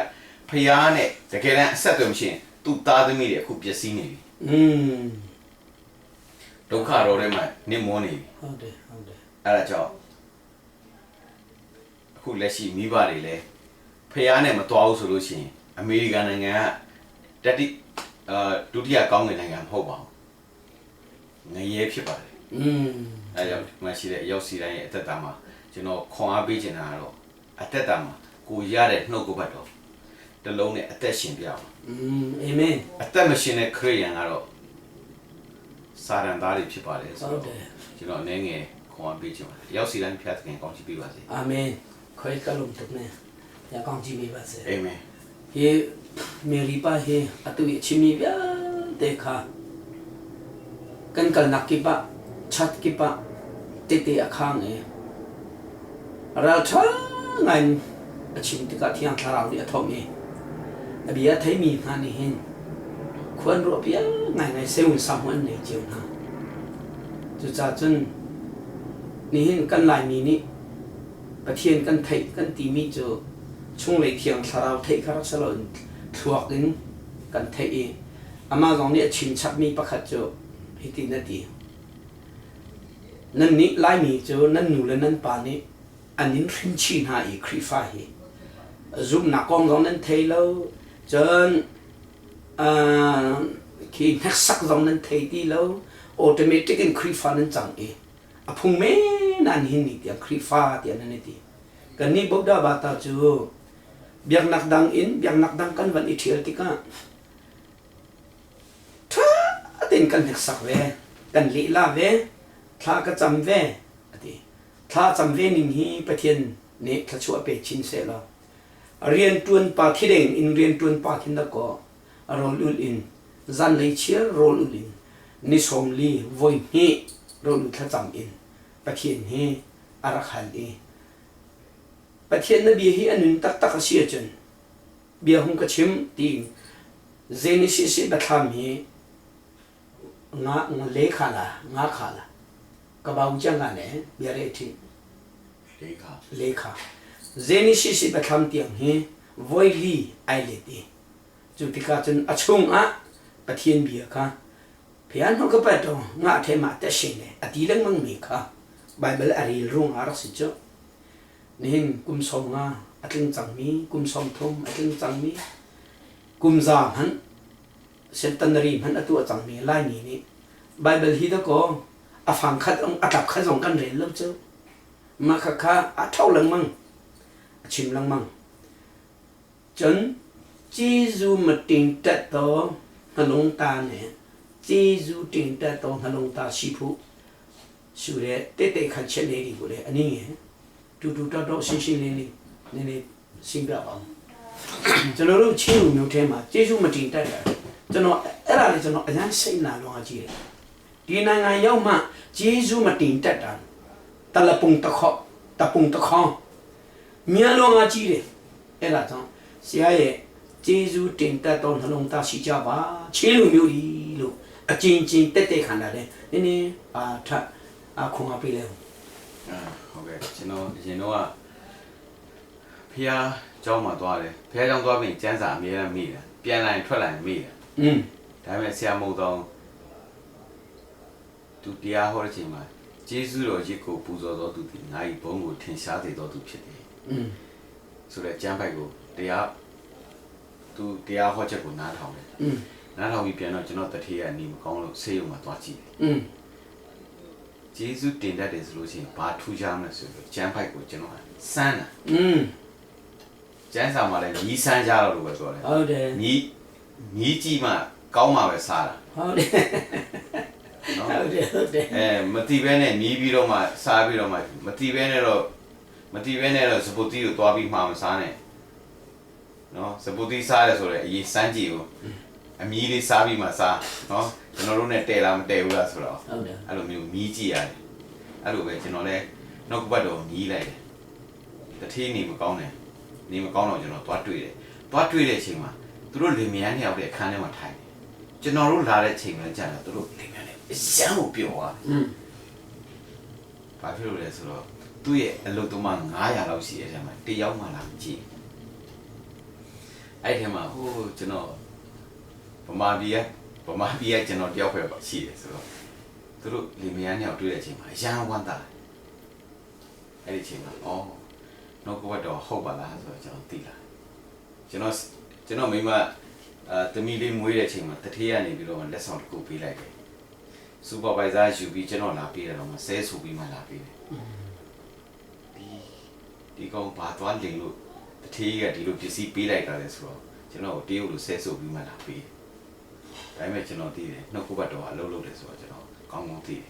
ဖះနဲ့တကယ်တမ်းအဆက်အသွယ်မရှိရင်သူ့သားသမီးတွေအခုပျက်စီးနေပြီဒုက္ခတော်ထဲမှာနစ်မောနေပြီ ဟုတ်တယ်ဟုတ်တယ် အဲ့ဒါကြောင့်အခုလက်ရှိမိဘတွေလည်းဖះနဲ့မတော်ဘူးဆိုလို့ရှိရင်အမေရိကန်နိုင်ငံကဒုတိယကောင်းတဲ့နိုင်ငံမဟုတ်ပါဘူးငရဲဖြစ်ပါတယ်အဲ့ကြောင့်မရှိတဲ့အရောက်စီတိုင်းရဲ့အသက်တာမှာကျွန်တော်ခွန်အားပေးချင်တာကတော့အသက်တာမှာကိုရတဲ့နှုတ်ကပတ်တော်တလုံးနဲ့အသက်ရှင်ပြအောင်အာမင် အသက်မရှင်တဲ့ခရိယန်ကတော့စာရန်သားတွေဖြစ်ပါတယ်ဆိုတော့ကျွန်တော်အနေငယ်ခွန်အားပေးချင်ပါတယ်ရောက်စီတိုင်းဖျားသခင်ကောင်းချီးပေးပါစေအာမင်ခွဲကလုံးတုတ်နေရကောင်းချီးပေးပါစေအာမင်ဟေမေရီပါဟေအတူချီမီပြတဲ့ခါကန်ကလနကိပါချတ်ကိပါတေတေအခါငယ်ရာချာငိုင်းအချင်းတကတိယံခါရောင်ဒီအထောမီအဘိယထိုင်မီခါနေဟင်ခွန်ရောပြငိုင်းငိုင်းစေဝန်ဆမ်ဝန်နေကျုံနာသူချာချွန်းနေဟင်ကန်လိုက်မီနီပတိယန်ကန်ထိုက်ကန်တီမီကျိုช่วงเลยเที่ยงสาราวเทคารักษาลนทวกินกันเทอีอามาตรงนี้ชินชับมีประคัตโจฮิตินาทีนั่นนี่ไล่มีโจนั่นหนูและนั่นป่านี้อันนี้รินชินหาอีครีฟ้าฮีซุมนักกองตรงนั้นเทแล้วจนขี้นักสักตรงนั้นเทดีแล้วออโตเมติกอินครีฟ้านั้นจังเออพุ่งเมนั่นหินนี่เดียครีฟ้าเดียนั่นนี่กันนี้บุตรบาตาจูเบียงนักดังอินเบียงนักดังกันวันอิทิลติกาถ้าตินกันเด็กสักเวกันลีลาเวถ้าก็จำเวถ้าจำเวนิ่งฮีประเทียนเนี่ยถ้าชัวเปชินเสร็จแล้วเรียนตวนปาที่เด้งอินเรียนตวนปาที่นักก็โรลอุลินจันเลยเชียโรลอุลินนิสมลีวอยฮีโรลอุถ้าจำอินประเทียนฮีอารักฮัลลีประเทศนั้นเบียฮีอันนึงตักเสียจนเบียหงกระชิมตีนเจนิสิบัตรมีงาเลขาละงาขาละกบ่าวจังกันเนี่ยเบียเรทีเลขาเจนิสิบัตรตียงฮีวอยลีไอเลตีจุดที่การจนอชุงประเทศเบียค่ะเพียงหงกระเปิดตัวงาเทมาแต่เชนเนี่ยอดีตเรื่องมังมีค่ะไบเบิลอารีรุ่งอารักสิจ้านี่กุมสมงาอัตลิงจังมีกุมสมทมอัตลิงจังมีกุมจามหันเซนตันรีหันอัตัวจังมีไล่มีนี่ไบเบิลฮีตะก็อฟังคัดอัตับคัดสองกันเรนแล้วเจ้ามาค่ะอัเท่าลังมังชิมลังมังจนจีจูมาติงแต่โตหลงตาเนี่ยจีจูติงแต่โตหลงตาชิพุสุเรเตเตขัดเชนเดรีบุเรอันนี้တူတူတောက်တောက်ရှင်းရှင်းလေးလေးနည်းနည်းရှင်းပြပါဦးကျွန်တော်တို့ချင်းလူမျိုးထဲမှာကျေးဇူးမတင်တတ်တာကျွန်တော်အဲ့ဒါလေးကျွန်တော်အရင်စိတ်နာလောကြည့်တယ်ဒီနိုင်ငံရောက်မှကျေးဇူးမတင်တတ်တာတလပုံတခေါတပုံတခေါမြန်လောကြည့်တယ်အဲ့ဒါကြောင့်ဆရာရဲ့ကျေးဇူးတင်တတ်တော်နှလုံးသားရှိကြပါချင်းလူမျိုးကြီးလို့အကျဉ်းချင်းတက်တက်ခံတာလေနည်းနည်းထခုံအပေးလဲဟုတ်ကဲ့ကျွန်တော်ရင်တော့ဖះเจ้าမှာသွားတယ်ဖះเจ้าသွားပြီးကျန်းစာအမြဲတမ်းမိတယ်ပြန်လာရင်ထွက်လာရင်မိတယ်ဒါပေမဲ့ဆရာမဟုတ်တော့သူတရားဟောတဲ့ချိန်မှာကျေးဇူးတော်ကြီးကိုပူဇော်တော်သူဒီငါ့ဘုန်းကိုထင်ရှားစေတော်သူဖြစ်တယ်ဆိုတော့ကျမ်းပိုက်ကိုတရားသူတရားဟောချက်ကိုနားထောင်တယ်နားထောင်ပြီးပြန်တော့ကျွန်တော်တတိယအနေမကောင်းလို့ဆေးရုံမှာသွားကြည့်တယ်ကျေးဇူးတင်တတ်တယ်ဆိုလို့ရှိရင်ဘာထူးခြားမလဲဆိုတော့ကျမ်းပိုက်ကိုကျွန်တော်စမ်းတာကျမ်းစာမှာလည်းညီးစမ်းကြတော့လို့ပဲပြောတယ်ဟုတ်တယ်ညီးကြည့်မှကောင်းမှပဲစားတာဟုတ်တယ်နော် ဟုတ်တယ် မတီးပဲနဲ့မြည်ပြီးတော့မှစားပြီးတော့မှမတီးပဲနဲ့တော့စပူတီကိုသွားပြီးမှမစားနဲ့နော်စပူတီစားရဆိုတော့အရေးစမ်းကြည့်ကိုအမြည်လေးစားပြီးမှစားနော်ကျွန်တော်တို့နဲ့တဲလားမတဲဘူးလားဆိုတော့ ဟုတ်တယ် အဲ့လိုမျိုးမြည်ကြည့်ရတယ်အဲ့လိုပဲကျွန်တော်လည်းနောက်ကပတ်တော့မြည်လိုက်တယ်တထင်းနေမကောင်းတယ်နေမကောင်းတော့ကျွန်တော်သွားတွေ့တယ်သွားတွေ့တဲ့အချိန်မှာသူတို့လင်မယားနှစ်ယောက်ရဲ့အခန်းထဲမှာထိုင်တယ်ကျွန်တော်တို့လာတဲ့အချိန်မှာကြာတော့သူတို့လင်မယားနဲ့အရှမ်းကိုပြောသွားတယ်ဘာဖြစ်လို့လဲဆိုတော့သူ့ရဲ့အလုပ်သမား900လောက်ရှိတဲ့အချိန်မှာတယောက်မှလာမကြည့်အဲ့ဒီမှာဟိုကျွန်တော်ဗမာပြည်ကကျွန်တော်တယောက်ပဲရှိတယ်ဆိုတော့သူတို့လင်မယားနှစ်ယောက်တွေ့တဲ့အချိန်မှာအရန်ဝမ်းသာအဲ့ဒီအချိန်မှာအော်နောက်ကဘက်တော့ဟုတ်ပါလားဆိုတော့ကျွန်တော်သိလာကျွန်တော်မိမသမီးလေးမွေးတဲ့အချိန်မှာတထေးကနေပြီးတော့လက်ဆောင်တစ်ခုပေးလိုက်တယ်စူပါဗိုက်ဇာယူပြီးကျွန်တော်လာပေးတယ်တော့ဆဲဆူပြီးမှလာပေးတယ်ဒီကောင်ဘာသွားလိန်လို့တထေးကဒီလိုပစ္စည်းပေးလိုက်တာလဲဆိုတော့ကျွန်တော်တေးဦးလို့ဆဲဆူပြီးမှလာပေးတယ်ဒါပေမဲ့ကျွန်တော်သိတယ်နှုတ်ကပတ်တော်အလုပ်လုပ်တယ်ဆိုတော့ကျွန်တော်ကောင်းကောင်းသိတယ်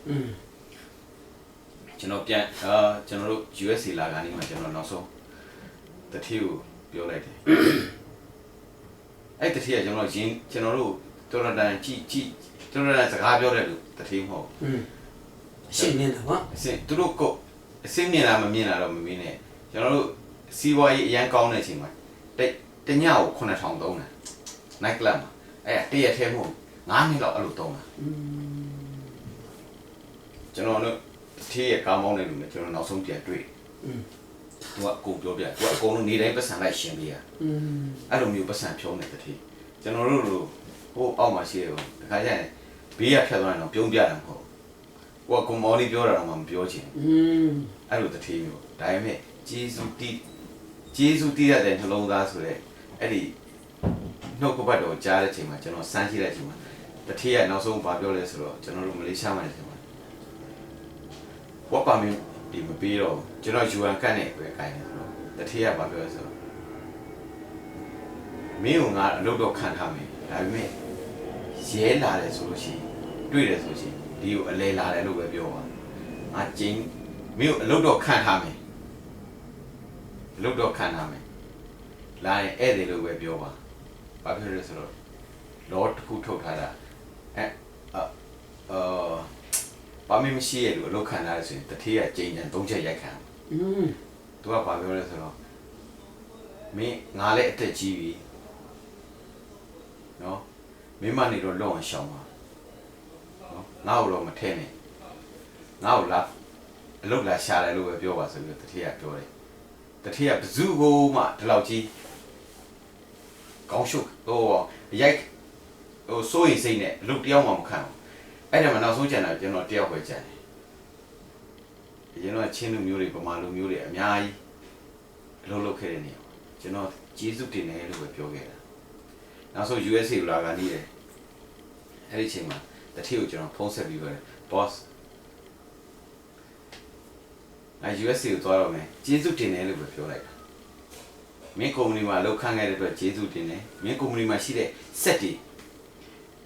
ကျွန်တော်ကျွန်တော်တို့ USA လာကနေမှကျွန်တော်နောက်ဆုံးတထေးကိုပြောလိုက်တယ်အဲ့တထေးကကျွန်တော်တို့တော်တော်တန်ကြည့်တော်တော်တန်စကားပြောတယ်လို့တထေးမဟုတ်ရှင်းနေတာပါ အစင်သူတို့ကအစင်မြင်လားမမြင်လားတော့မမင်းနဲ့ကျွန်တော်တို့စီးပွားရေးအရန်ကောင်းတဲ့အချိန်မှာတညကို9000သုံးတယ် night club မှာအဲ့တရက်ထဲမဟုတ်9နှစ်လောက်အဲ့လိုသုံးတာကျွန်တော်တို့တထေးရဲ့ကောင်းမောင်းတဲ့လူနဲ့ကျွန်တော်နောက်ဆုံးပြန်တွေ့သူကအကုန်ပြောပြသူကအကုန်လုံးနေတိုင်းပတ်စံလိုက်ရှင်းပေးရအဲ့လိုမျိုးပတ်စံဖြုံးတဲ့တတိကျွန်တော်တို့လိုဟိုအောက်မှာရှိတယ်ပေါ့တခါကျရင်ဘေးရဖြတ်သွားရင်တော့ပြုံးပြတာမဟုတ်ကိုကကွန်မော်လေးပြောတာတော့မှမပြောချင်အဲ့လိုတတိမျိုးဒါပေမဲ့ဂျေဇုတီးရတဲ့နှလုံးသားဆိုတဲ့အဲ့ဒီနှုတ်ကပတ်တော်ကြားတဲ့အချိန်မှာကျွန်တော်စမ်းကြည့်တဲ့အချိန်မှာတတိကနောက်ဆုံးဘာပြောလဲဆိုတော့ကျွန်တော်တို့မလေးရှားမှာနေတယ်မှာဝတ်ပါမင်းဒီမပြီးတော့ကျွန်တော်ယူအန်ကတ်နဲ့ပဲခိုင်းတယ်ဆိုတော့တတိယဘာပြောလဲဆိုတော့မင်းကငါအလုပ်တော့ခံထားမယ်ဒါပေမဲ့ရဲလာတယ်ဆိုလို့ရှိရင်တွေ့တယ်ဆိုလို့ရှိရင်ဒီကိုအလဲလာတယ်လို့ပဲပြောပါငါကျင်းမင်းကိုအလုပ်တော့ခံထားမယ်အလုပ်တော့ခံထားမယ်လာရင်ဧည့်သည်လို့ပဲပြောပါဘာဖြစ်လဲဆိုတော့လောတစ်ခုထုတ်ထားတာဘာမှမရှိရလို့အလုပ်ခံထားရဆိုရင်တထေးကကျင်းကြံ3ချက်ရိုက်ခံသူကဘာပြောလဲဆိုတော့မင်းငါလည်းအသက်ကြီးပြီနော်မင်းမနေတော့လောအောင်ရှောင်ပါနော်ငါ့ကိုတော့မထဲနဲ့ငါ့ကိုလာအလုပ်လာရှာတယ်လို့ပဲပြောပါဆိုပြီးတထေးကပြောတယ်တထေးကဘဇုကိုမှဒီလောက်ကြီးကောင်းရှုပ်ဟိုရိုက်ဟိုစိုးရိမ်စိတ်နဲ့အလုပ်တယောက်မှမခံဘူးအဲ့ဒါမှနောက်ဆုံးကျန်တာကျွန်တော်တယောက်ပဲကျန်တယ်ကျွန်တော်ချင်းလူမျိုးတွေပမာလူမျိုးတွေအများကြီးအလုပ်လုပ်ခဲ့တဲ့နေရာကျွန်တော်ကျေးဇူးတင်တယ်လို့ပဲပြောခဲ့တာနောက်ဆုံး USA လာကနေတယ်အဲ့ဒီချိန်မှာတတိကိုကျွန်တော်ဖုန်းဆက်ပြီးပြောတယ် boss USA ကိုသွားတော့မယ်ကျေးဇူးတင်တယ်လို့ပဲပြောလိုက်တာမင်းကုမ္ပဏီမှာအလုပ်ခံခဲ့တဲ့အတွက်ကျေးဇူးတင်တယ်မင်းကုမ္ပဏီမှာရှိတဲ့စက်တွေ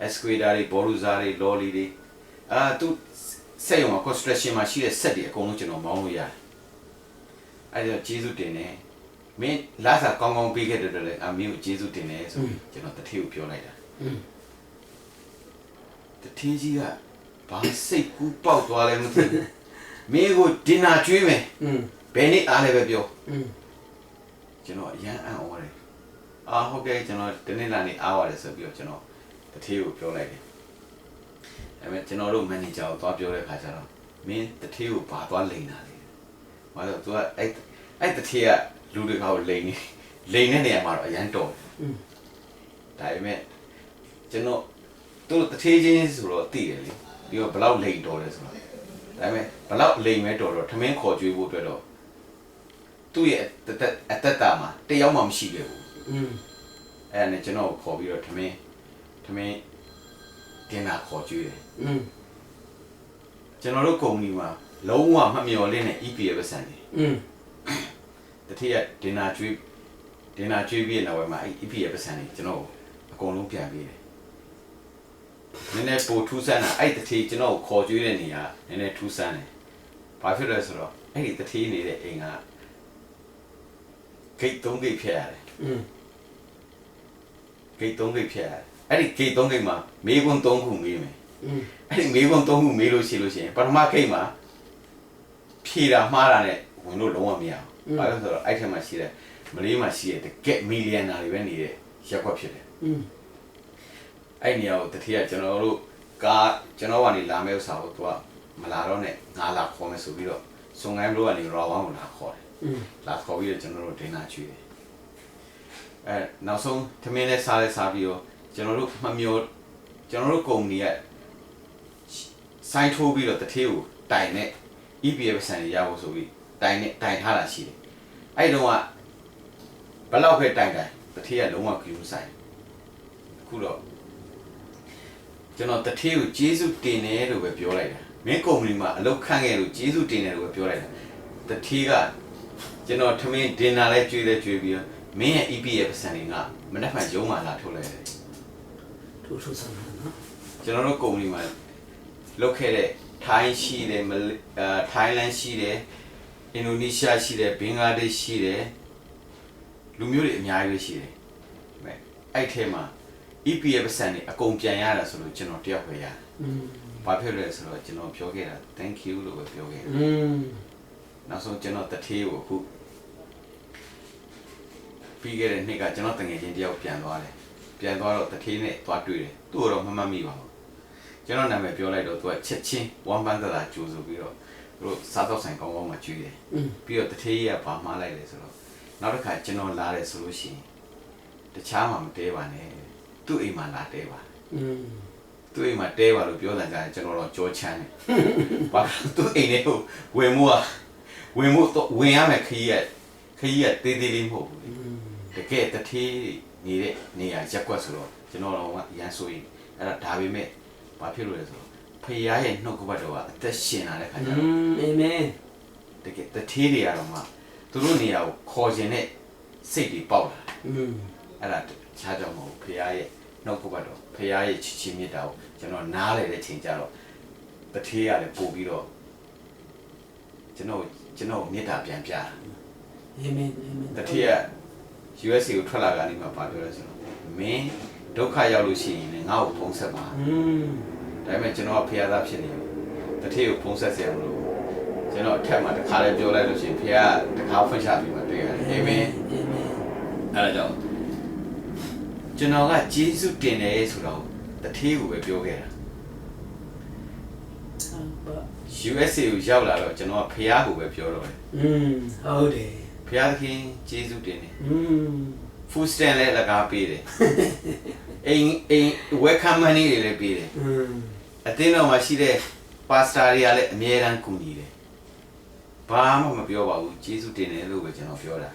Esquadra တွေ Borusa တွေ Lolly တွေသူစက်ရုံမှာ construction မှာရှိတဲ့စက်တွေအကုန်လုံးကျွန်တော်မောင်းလို့ရတယ်အဲ့ဒါကျေးဇူးတင်တယ်မင်းလာစားကောင်းကောင်းပေးခဲ့တဲ့အတွက်လည်းမင်းကိုကျေးဇူးတင်တယ်ဆိုပြီးကျွန်တော်တထေးကိုပြောလိုက်တာတထေးကြီးကဘာစိတ်ကူးပေါက်သွားလဲမသိဘူးမင်းကိုဒင်နာကျွေးမယ်ဘယ်နေ့အားလဲပဲပြောကျွန်တော်အရန်အံ့ဩတယ်ဟုတ်ကဲ့ကျွန်တော်ဒီနေ့လာနေအားရတယ်ဆိုပြီးတော့ကျွန်တော်တထေးကိုပြောလိုက်တယ်အဲ့မဲ့ကျွန်တော်တို့မန်နေဂျာကိုသွားပြောတဲ့ခါကျတော့မင်းတထေးကိုဘာသွားလိန်တာလဲဘာလို့ तू ကအဲ့တထေးကလူတွေကောလိန်နေတဲ့နေရာမှာတော့အရန်တော်ဒါပေမဲ့ကျွန်တော်တို့တထေးချင်းဆိုတော့သိတယ်လေပြီးတော့ဘလောက်လိန်တော်လဲဆိုတော့ဒါပေမဲ့ဘလောက်လိန်မဲတော်တော့ထမင်းခေါ်ကြွေးဖို့အတွက်တော့သူ့ရဲ့အသက်တာမှာတယောက်မှမရှိခဲ့ဘူးအဲ့ဒါနဲ့ကျွန်တော်ခေါ်ပြီးတော့ထမင်းတင်တာခေါ်ကြွေးတယ်ကျွန်တော်တို့ကုမ္ပဏီမှာလုံးဝမမျှော်လင့်တဲ့ EPA ပဲဆန်တယ်တတိယတင်တာကြွေးပြီးနောက်ပိုင်းမှာ EPA ပဲဆန်တယ်ကျွန်တော်အကုန်လုံးပြန်ပေးတယ်ဖ နည်းနည်းပိုထူးဆန်းတာအဲ့တထေးကျွန်တော်ခေါ်ကြွေးတဲ့နေရာနည်းနည်းထူးဆန်းတယ်ဘာဖြစ်လဲဆိုတော့အဲ့ဒီတထေးနေတဲ့အိမ်ကဂိတ်3ဂိတ်ဖြတ်ရတယ်ဂိတ်3ဂိတ်ဖြတ်ရတယ်အဲ့ဒီဂိတ်3ဂိတ်မှာမေးခွန်း3ခုမေးမယ်အဲ့ဒီမေးခွန်း3ခုမေးလို့ရှိရင်ပထမဂိတ်မှာဖြေတာမှားတာနဲ့ဝင်လို့လုံးဝမရဘူးဘာလို့ဆိုတော့အဲ့ထက်မှာရှိတဲ့မလေးမှာရှိတဲ့တကက်မီလီယံနာတွေပဲနေတဲ့ရက်ကွက်ဖြစ်တယ်အဲ့နေရာကိုတတိယကျွန်တော်တို့ကျွန်တော်ကနေလာမယ့်ဥစ္စာကိုသူကမလာတော့နဲ့ငါလာခေါ်မယ်ဆိုပြီးတော့စုံကိုင်းဘလို့ကနေရောဝမ်းကိုလာခေါ်တယ်လာခေါ်ပြီးတော့ကျွန်တော်တို့ဒင်းနာချွေတယ်နောက်ဆုံးသမင်းနဲ့စားပြီးတော့ကျွန်တော်တို့မမျိုးကျွန်တော်တို့ကုမ္ပဏီကစိုင်းထိုးပြီးတော့တထေးကိုတိုင်နဲ့ EPF ဆန်ရဖို့ဆိုပြီးတိုင်ထားတာရှိတယ်အဲ့တုန်းကဘယ်လောက်ပဲတိုင်တထေးကလုံးဝကြည့်မဆိုင်အခုတော့ကျွန်တော်တထေးကိုကျေးဇူးတင်တယ်လို့ပဲပြောလိုက်တာမင်းကုမ္ပဏီမှာအလုပ်ခန့်ခဲ့လို့ကျေးဇူးတင်တယ်လို့ပဲပြောလိုက်တာတထေးကကျွန်တော်ထမင်းဒင်နာလဲကျွေးပြီးတော့မင်းရဲ့ EPF ဆန်တွေကမနေ့ကရုံးမှလာထုတ်လိုက်တယ်ထိုးဆန်းနော်ကျွန်တော်တို့ကုမ္ပဏီမှာလုပ်ခဲ့တဲ့ထိုင်းရှိတယ်ထိုင်းလန်ရှိတယ်အင်ဒိုနီးရှားရှိတယ်ဘင်္ဂလားဒေ့ရှ်ရှိတယ်လူမျိုးတွေအများကြီးပဲရှိတယ်အဲ့ထဲမှာ EPF ဆန်တွေအကုန်ပြန်ရတာဆိုလို့ကျွန်တော်တယောက်ပဲရတယ်ဘာဖြစ်လဲဆိုတော့ကျွန်တော်ပြောခဲ့တာ thank you လို့ပဲပြောခဲ့တယ်နောက်ဆုံးကျွန်တော်တထေးကိုအခုပြီးခဲ့တဲ့နှစ်ကကျွန်တော်တငယ်ချင်းတယောက်ပြန်သွားတော့တထေးနဲ့သွားတွေ့တယ်သူ့တော့မမှတ်မိပါဘူးကျွန်တော်နာမည်ပြောလိုက်တော့သူကချက်ချင်းဝမ်ပန်းသာကြိုးဆိုပြီးတော့သူတို့စားတော့ဆိုင်ကောင်းမှကျွေးတယ်ပြီးတော့တထေးကြီးကဗာမှားလိုက်တယ်ဆိုတော့နောက်တစ်ခါကျွန်တော်လာတယ်ဆိုလို့ရှိရင်တခြားမှမတဲပါနဲ့သူ့အိမ်မှာလာတဲပါသူ့အိမ်မှာတဲပါလို့ပြောတယ်ကြာကျွန်တော်တော့ကြောချမ်းတယ်ဘာသူ့အိမ်နဲ့ဝင်ရမယ်ခကြီးကတေးသေးလေးမဟုတ်ဘူးတကယ်တထေးနေတဲ့နေရာရက်ကွက်ဆိုတော့ကျွန်တော်တော့ရန်ဆိုရင်အဲ့ဒါပေမဲ့ဘာဖြစ်လို့လဲဆိုတော့ဖခင်ရဲ့နှုတ်ကပတ်တော်ကအသက်ရှင်လာတဲ့ခါကျတော့အာမင်တကယ်တထေးတွေကတော့မှသူတို့နေရာကိုခေါ်ခြင်းနဲ့စိတ်တွေပေါက်လာအဲ့ဒါခြားကြောင်မဟုတ်ဖခင်ရဲ့နှုတ်ကပတ်တော်ဖခင်ရဲ့ချစ်ချင်းမြတ်တာကိုကျွန်တော်နားလည်တဲ့ချိန်ကျတော့တထေးရလည်းပို့ပြီးတော့ကျွန်တော်မြတ်တာပြန်ပြတာအာမင်တထေးက USA ကိုထွက်လာကနေမှဘာပြောလဲဆိုတော့မင်းဒုက္ခရောက်လို့ရှိရင်ငါ့ကိုဖုံးဆက်ပါဒါပေမဲ့ကျွန်တော်ကဖျားသားဖြစ်နေတယ်တထေးကိုဖုံးဆက်เสียမလို့ကျွန်တော်အထက်မှာတခါလေးပြောလိုက်လို့ရှိရင်ဖျားတခါဖွင့်ချပြီးမှတွေ့ရတယ်အာမင်အဲ့ဒါကြောင့်ကျွန်တော်ကဂျေစုတင်တယ်ဆိုတော့တထေးကိုပဲပြောခဲ့တာ USA ကိုရောက်လာတော့ကျွန်တော်ကဖျားကိုပဲပြောတော့တယ်ဟုတ်တယ်ဖျားသခင်ဂျေစုတင်တယ်food stand လည်းလကားပေးတယ်အိမ် welcome money တွေလည်းပေးတယ်အတင်းတော်မှာရှိတဲ့ pastor တွေကလည်းအမြဲတမ်းကူညီတယ်ဘာမှမပြောပါဘူးဂျေစုတင်တယ်လို့ပဲကျွန်တော်ပြောတာ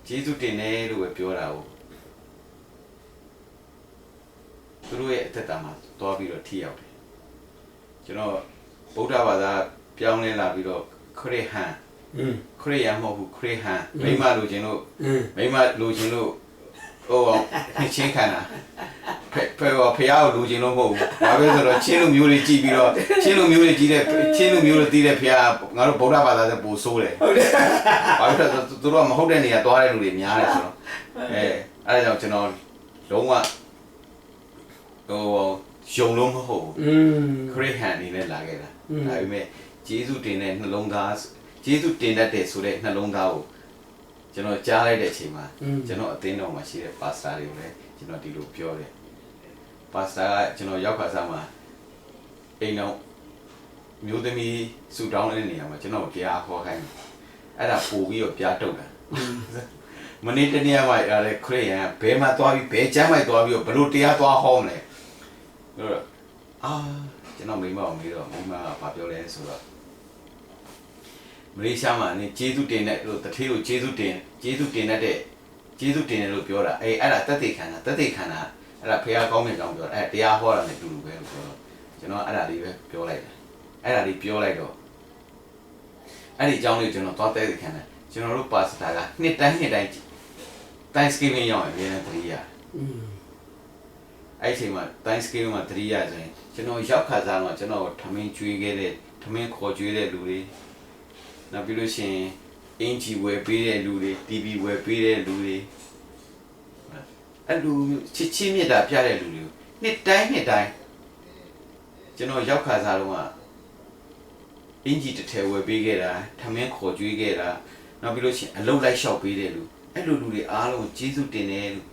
ဂျေစုတင်တယ်လို့ပဲပြောတာဟုတ်သူတို့ရဲ့အသက်တာမှာတွားပြီးတော့ထိရောက်တယ်ကျွန်တော်ဗုဒ္ဓဘာသာပြောင်းလဲလာပြီးတော့ခရစ်ယာန်မဟုတ်ဘူးခရစ်ဟန်မိမလိုချင်လို့ဟိုချင်းခံတာဖះကိုလိုချင်လို့မဟုတ်ဘူးဘာပဲဆိုတော့ချင်းလူမျိုးတွေကြည့်ပြီးတော့ချင်းလူမျိုးတွေတီးတဲ့ဖះငါတို့ဗုဒ္ဓဘာသာနဲ့ပို့ဆိုးတယ်ဟုတ်တယ်ဘာလို့လဲသူတို့ကမဟုတ်တဲ့နေရာသွားတဲ့လူတွေများတယ်ဆိုတော့အဲ့ဒါကြောင့်ကျွန်တော်လုံးဝယုံလုံးမဟုတ်ဘူးခရစ်ဟန်အနေနဲ့လာခဲ့တာဒါပေမဲ့ဂျေစုတင်တဲ့နှလုံးသားဂျေစုတင်တတ်တယ်ဆိုတဲ့နှလုံးသားကိုကျွန်တော်ကြားလိုက်တဲ့အချိန်မှာကျွန်တော်အသင်းတော်မှာရှိတဲ့ပါစတာတွေကိုလည်းကျွန်တော်ဒီလိုပြောတယ်ပါစတာကကျွန်တော်ရောက်ခါစားမှာအိမ်တော်မျိုးသမီးဆူတောင်းတဲ့နေရာမှာကျွန်တော်ကြားခေါ်ခိုင်းအဲ့ဒါပို့ပြီးတော့ကြားတုတ်တာမနေ့တနေ့မှရတဲ့ခရစ်ယာန်ဘယ်မှာသွားပြီးဘယ်ကျမ်းမိုက်သွားပြီးတော့ဘလို့တရားသွားဟောမလဲဆိုတော့ကျွန်တော်မိမအောင်မေးတော့မိမကဘာပြောလဲဆိုတော့မလေးရှားမှာနေကျေးဇူးတင်တဲ့လို့တထေးကိုကျေးဇူးတင်တယ်လို့ပြောတာအဲ့ဒါတက်သေးခန္ဓာအဲ့ဒါဖះကောင်းမြတ်ကြောင်းပြောတာတရားဟောတာနဲ့တူတူပဲလို့ပြောတော့ကျွန်တော်အဲ့ဒါလေးပဲပြောလိုက်တယ်အဲ့ဒါလေးပြောလိုက်တော့အဲ့ဒီအကြောင်းလေးကျွန်တော်သွားတဲ့ခန္ဓာကျွန်တော်တို့ပါစတာကနှစ်တိုင်းThanksgiving ရောက်ရင်အများနဲ့တတိယ အဲ့ချိန်မှာ Thanksgiving မှာ3ရက်ဆိုရင်ကျွန်တော်ရောက်ခါစားတော့ကျွန်တော်ထမင်းကျွေးခဲ့တဲ့ထမင်းခေါ်ကျွေးတဲ့လူတွေနောက်ပြီးလို့ရှိရင်အင်ဂျီဝယ်ပေးတဲ့လူတွေ TV ဝယ်ပေးတဲ့လူတွေအဲ့လူချစ်ချင်းမြတ်တာပြတဲ့လူတွေနှစ်တိုင်းကျွန်တော်ရောက်ခါစားတော့အင်ဂျီတစ်ထည်ဝယ်ပေးခဲ့တာထမင်းခေါ်ကျွေးခဲ့တာနောက်ပြီးလို့ရှိရင်အလုပ်လိုက်လျှောက်ပေးတဲ့လူအဲ့လိုလူတွေအားလုံးကျေးဇူးတင်တယ်လို့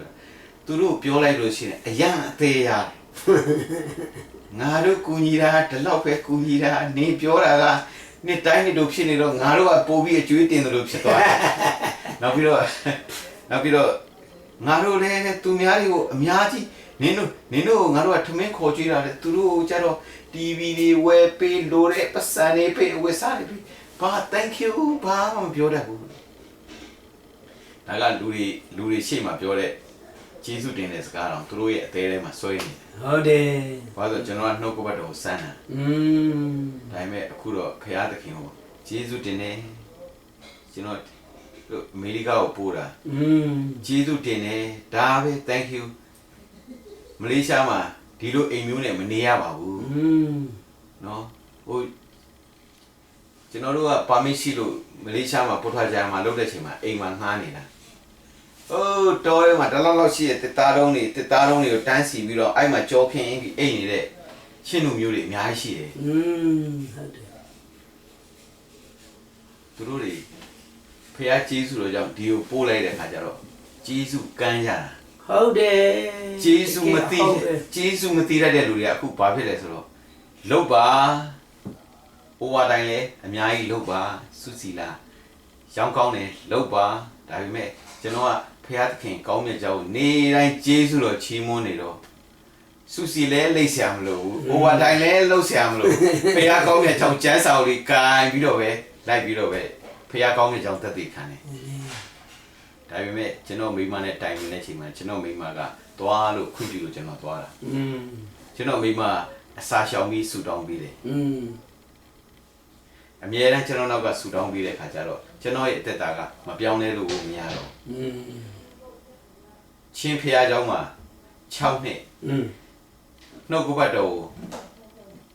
သူတို့ပြောလိုက်လို့ရှိရင်အယံအသေးရငါတို့ကူညီတာဒီလောက်ပဲကူညီတာနေပြောတာကနှစ်တိုင်းနှစ်တို့ဖြစ်နေတော့ငါတို့ကပို့ပြီးအကျွေးတင်တယ်လို့ဖြစ်သွားတယ်နောက်ပြီးတော့ငါတို့လည်းသူများတွေကိုအများကြီးနင်တို့ငါတို့ကထမင်းခေါ်ကြွေးတာလေသူတို့ကြတော့ TV တွေဝယ်ပေးလို့တဲ့ပတ်စံတွေပေးဝယ်စားတွေဘာ thank you ဘာမှမပြောတတ်ဘူးဒါကလူတွေရှေ့မှာပြောတဲ့ကျေးဇူးတင်တဲ့စကားတော့သူတို့ရဲ့အသေးထဲမှာဆွဲနေတယ်ဟုတ်တယ်ဘာလို့ကျွန်တော်ကနှုတ်ကပတ်တော်ကိုစမ်းတာဒါပေမဲ့အခုတော့ဖရာသခင်ကိုကျေးဇူးတင်တယ်ကျွန်တော်အမေရိကကိုပို့တာကျေးဇူးတင်တယ်ဒါပဲ thank you မလေးရှားမှာဒီလိုအိမ်မျိုးနဲ့မနေရပါဘူးနော်ဟိုကျွန်တော်တို့ကပါမစ်ရှိလို့မလေးရှားမှာပို့ထားကြမှာလုပ်တဲ့ချိန်မှာအိမ်မှာငှားနေတာတော်ရဲမှာတလောက်ရှိတဲ့တစ်သားတုံးတွေကိုတန်းစီပြီးတော့အဲ့မှာကြောခင်းပြီးအိမ်နေတဲ့ရှင်းလူမျိုးတွေအများကြီးရှိတယ်ဟုတ်တယ်သူတို့တွေဖះကျေးဇူးတော်ကြောင့်ဒီကိုပို့လိုက်တဲ့ခါကျတော့ကျေးဇူးကမ်းရတာဟုတ်တယ်ကျေးဇူးမသိတတ်တဲ့လူတွေကအခုဘာဖြစ်လဲဆိုတော့လုတ်ပါဟိုဝါတိုင်းလဲအများကြီးလုတ်ပါစုစီလာရောင်းကောင်းတယ်လုတ်ပါဒါပေမဲ့ကျွန်တော်ကဖះသခင်ကောင်းမြတ်ကြောင်းနေတိုင်းကျေးဇူးတော်ချီးမွမ်းနေတော့စုစီလဲလိတ်ဆရာမလို့ဘူးဟိုဝါတိုင်းလဲလှုပ်ဆရာမလို့ဖះကောင်းမြတ်ကြောင်းကျန်းစာကိုကန်ပြီးတော့ပဲလိုက်ပြီးတော့ပဲဖះကောင်းမြတ်ကြောင်းသက်သေခံတယ်ဒါပေမဲ့ကျွန်တော်မိမနဲ့တိုင်နေတဲ့ချိန်မှာကျွန်တော်မိမကသွားလို့ခွင့်ပြုလို့ကျွန်တော်သွားတာကျွန်တော်မိမအစာရှောင်ပြီးဆူတောင်းပြီးတယ်အမြဲတမ်းကျွန်တော်နောက်ကဆူတောင်းပြီးတဲ့ခါကျတော့ကျွန်တော်ရဲ့အသက်တာကမပြောင်းလဲလို့မရတော့ချင်းဖះเจ้าမှာ6နှစ်နှုတ်ကပတ်တော်ကို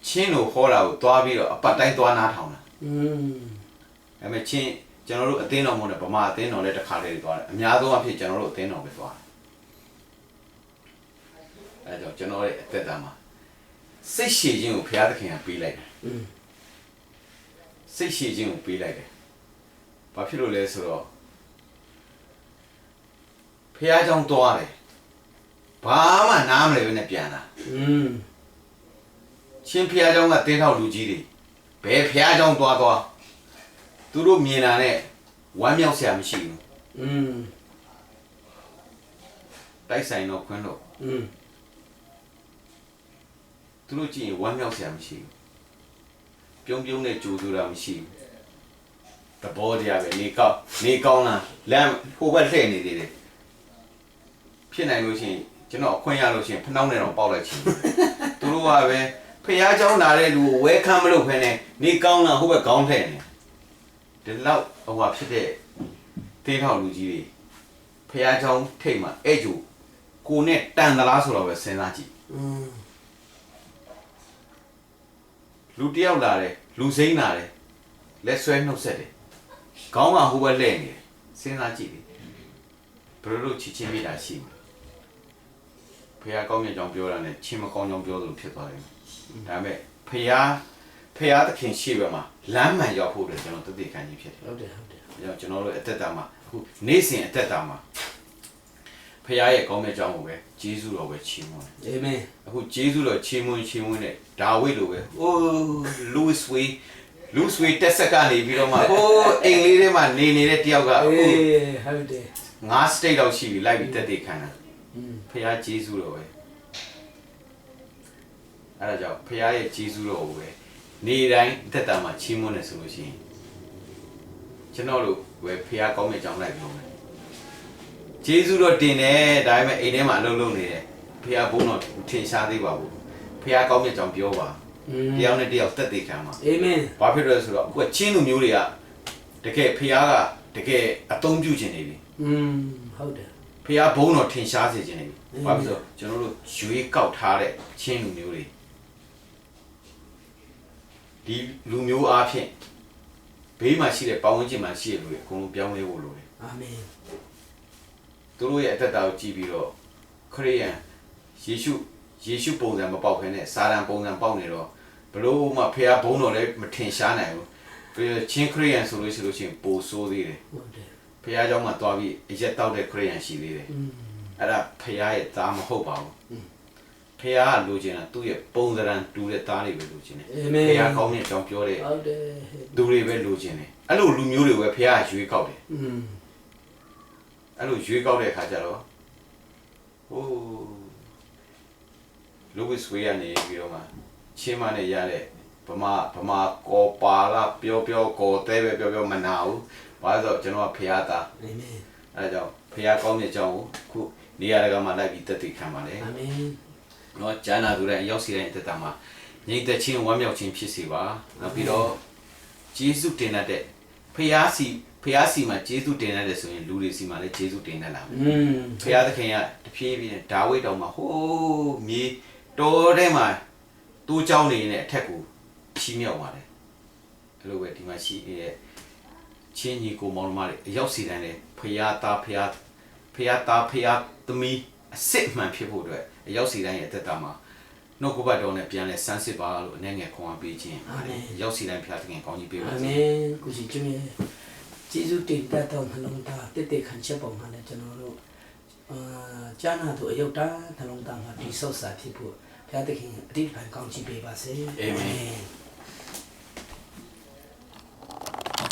ချင်းတို့ဟောတာကိုသွားပြီးတော့အပတ်တိုင်းသွားနားထောင်တာဒါပေမဲ့ချင်းကျွန်တော်တို့အသင်းတော်မဟုတ်နဲ့ဗမာအသင်းတော်လည်းတစ်ခါလေးသွားတယ်အများဆုံးအဖြစ်ကျွန်တော်တို့အသင်းတော်ပဲသွားတယ်အဲကြောင့်ကျွန်တော်ရဲ့အသက်တာမှာစိတ်ရှည်ခြင်းကိုဘုရားသခင်ကပေးလိုက်တယ်စိတ်ရှည်ခြင်းကိုပေးလိုက်တယ်ဘာဖြစ်လို့လဲဆိုတော့ဘုရားကြောင့်သွားတယ်ဘာမှနားမလည်ဘဲနဲ့ပြန်လာချင်းဘုရားကြောင့်ကတင်းထောက်လူကြီးတွေဘယ်ဘုရားကြောင့်သွားသူတို့မြင်တာနဲ့ဝမ်းမြောက်စရာမရှိဘူးတိုက်ဆိုင်တော့ခွန်းတော့သူတို့ကြည့်ရင်ဝမ်းမြောက်စရာမရှိဘူးပြုံးနဲ့ကြိုးဆိုတာမရှိဘူးတဘောတရားပဲနေကောင်းလားလမ်းဟိုဘက်လှည့်နေသေးတယ်ဖြစ်နိုင်လို့ရှိရင်ကျွန်တော်အခွင့်ရလို့ရှိရင်ဖနှောင်းနဲ့တော့ပေါက်လိုက်ချင်သူတို့ကပဲဖះเจ้าလာတဲ့လူကိုဝဲခမ်းမလုပ်ဖ ೇನೆ နေကောင်းလားဟိုဘက်ခေါင်းလှည့်နေဒီလောက်ဟိုဟာဖြစ်တဲ့တင်းထောက်လူကြီးတွေဖះเจ้าထိတ်မှာအဲ့ကျိုကိုနဲ့တန်သလားဆိုတော့ပဲစဉ်းစားကြည့်လူတယောက်လာတယ်လူစိမ့်လာတယ်လက်ဆွဲနှုတ်ဆက်တယ်ခေါင်းကဟိုဘက်လှည့်နေတယ်စဉ်းစားကြည့်ဘယ်လိုချစ်ချင်းမိတာရှိမှာဖះကောင်းမြတ်ကြောင်ပြောတာနဲ့ချင်းမကောင်းကြောင်ပြောသလိုဖြစ်သွားတယ်ဒါပေမဲ့ဖះသခင်ရှိဘက်မှာလမ်းမှန်ရောက်ဖို့အတွက်ကျွန်တော်တသက်ခံကြီးဖြစ်တယ်ဟုတ်တယ်ကျွန်တော်တို့အသက်တာမှာအခုနေ့စဉ်အသက်တာမှာဖះရဲ့ကောင်းမြတ်ကြောင်ကိုပဲဂျေဇုတော်ပဲချီးမွမ်းတယ်အာမင်အခုဂျေဇုတော်ချီးမွမ်းတဲ့ဒါဝိဒ်လိုပဲလူးစ်ဝေတက်ဆက်ကနေပြီးတော့မှအိမ်လေးထဲမှာနေတဲ့တယောက်ကအခုဟုတ်တယ်9 state လောက်ရှိပြီလိုက်ပြီးတက်တည်ခံတာဖះဂျေဇုတော်ပဲအဲ့ဒါကြောင့်ဖះရဲ့ဂျေဇုတော်ကိုပဲနေတိုင်းတက်တာမှာချီးမွမ်းနေဆိုလို့ရှိရင်ကျွန်တော်တို့ဝယ်ဖះကောင်းမြတ်ကြောင်းလိုက်ပြောမယ်ဂျေဇုတော်တင်တယ်ဒါပေမဲ့အိမ်ထဲမှာအလုပ်လုပ်နေတယ်ဖះဘုန်းတော်ထင်ရှားသေးပါဘူးဖះကောင်းမြတ်ကြောင်းပြောပါတယောက်နဲ့တယောက်တက်တည်ခံပါအာမင်ဘာဖြစ်လို့လဲဆိုတော့အခုချင်းလူမျိုးတွေကတကယ်ဖះကတကယ်အသုံးပြုခြင်းနေပြီဟုတ်တယ် ဖះဘုံတော်ထင်ရှားစေခြင်းနေပြီဘာဖြစ်လို့ကျွန်တော်တို့ရွေးကောက်ထားတဲ့ချင်းလူမျိုးတွေဒီလူမျိုးအားဖြင့်ဘေးမှာရှိတဲ့ပတ်ဝန်းကျင်မှာရှိတဲ့လူတွေအကုန်လုံးပြောင်းလဲဖို့လိုတယ် အာမင် သူတို့ရဲ့အသက်တာကိုကြည့်ပြီးတော့ခရိယန်ယေရှုပုံစံမပေါက်ခဲနဲ့စာရန်ပုံစံပေါက်နေတော့ဘလို့မှဖះဘုံတော်လည်းမထင်ရှားနိုင်ဘူးပြီးချင်းခရိယန်ဆိုလို့ရှိရင်ပိုဆိုးသေးတယ် ဟုတ်တယ် ဖះเจ้าမှာတွားပြီးအရက်တောက်တဲ့ခရိယန်ရှိသေးတယ်အဲ့ဒါဖះရဲ့သားမဟုတ်ပါဘူးဖះကလိုချင်တာသူ့ရဲ့ပုံစံတူတဲ့သားတွေပဲလိုချင်တယ်ဖះကောင်းတဲ့အကြောင်းပြောတဲ့ ဟုတ်တယ် သူတွေပဲလိုချင်တယ်အဲ့လိုလူမျိုးတွေပဲဖះကရွေးကောက်တယ်အဲ့လိုရွေးကောက်တဲ့အခါကျတော့ဟိုလူဝစ်ဝေးရနေပြီးတော့မှချင်းမနဲ့ရတဲ့ဗမာကောပါလာပြောကောတဲပဲပြောမနာဘူးဘာလို့ဆိုကျွန်တော်ကဖះသား အာမင် အဲ့ဒါကြောင့်ဖះကောင်းတဲ့အကြောင်းကိုခုနေရာတကာမှာလိုက်ပြီးတက်တည်ခံပါလေ အာမင် နော်ကျမ်းနာသူတဲ့အရောက်စီတဲ့အသက်တာမှာငြိမ်သက်ခြင်းဝမ်းမြောက်ခြင်းဖြစ်စေပါနောက်ပြီးတော့ယေရှုတင်တဲ့ဖះစီမှာယေရှုတင်တဲ့ဆိုရင်လူတွေစီမှာလည်းယေရှုတင်တဲ့လာမယ်ဖះသခင်ကတဖြည်းဖြည်းနဲ့ဒါဝိဒ်တော်မှာဟိုးမြေတော်ထဲမှာတိုးကြောင်းနေတဲ့အထက်ကိုချီးမြှောက်ပါတယ်အဲ့လိုပဲဒီမှာရှိနေတဲ့ချင်းကြီးကိုမောင်မတွေအရောက်စီတိုင်းလေဖះသားဖះသမီးအစစ်မှန်ဖြစ်ဖို့အတွက်အရောက်စီတိုင်းရဲ့တက်တာမှာနှုတ်ကပတ်တော်နဲ့ပြန်လဲစမ်းစစ်ပါလို့အနေငယ်ခွန်အားပေးခြင်းရောက်စီတိုင်းဖះသခင်ကောင်းကြီးပေးပါ အာ စေ မင်ကိုကြီးကျွေးကျေးဇူးတင်တတ်တော်နှလုံးသားတက်တက်ခံချက်ပုံမှာလည်းကျွန်တော်တို့ကျမ်းနာသူအယုတ်တာနှလုံးသားမှာဒီဆော့စာဖြစ်ဖို့ဘုရားသခင်အတိတ်ပိုင်းကောင်းချီးပေးပါစေ အာမင်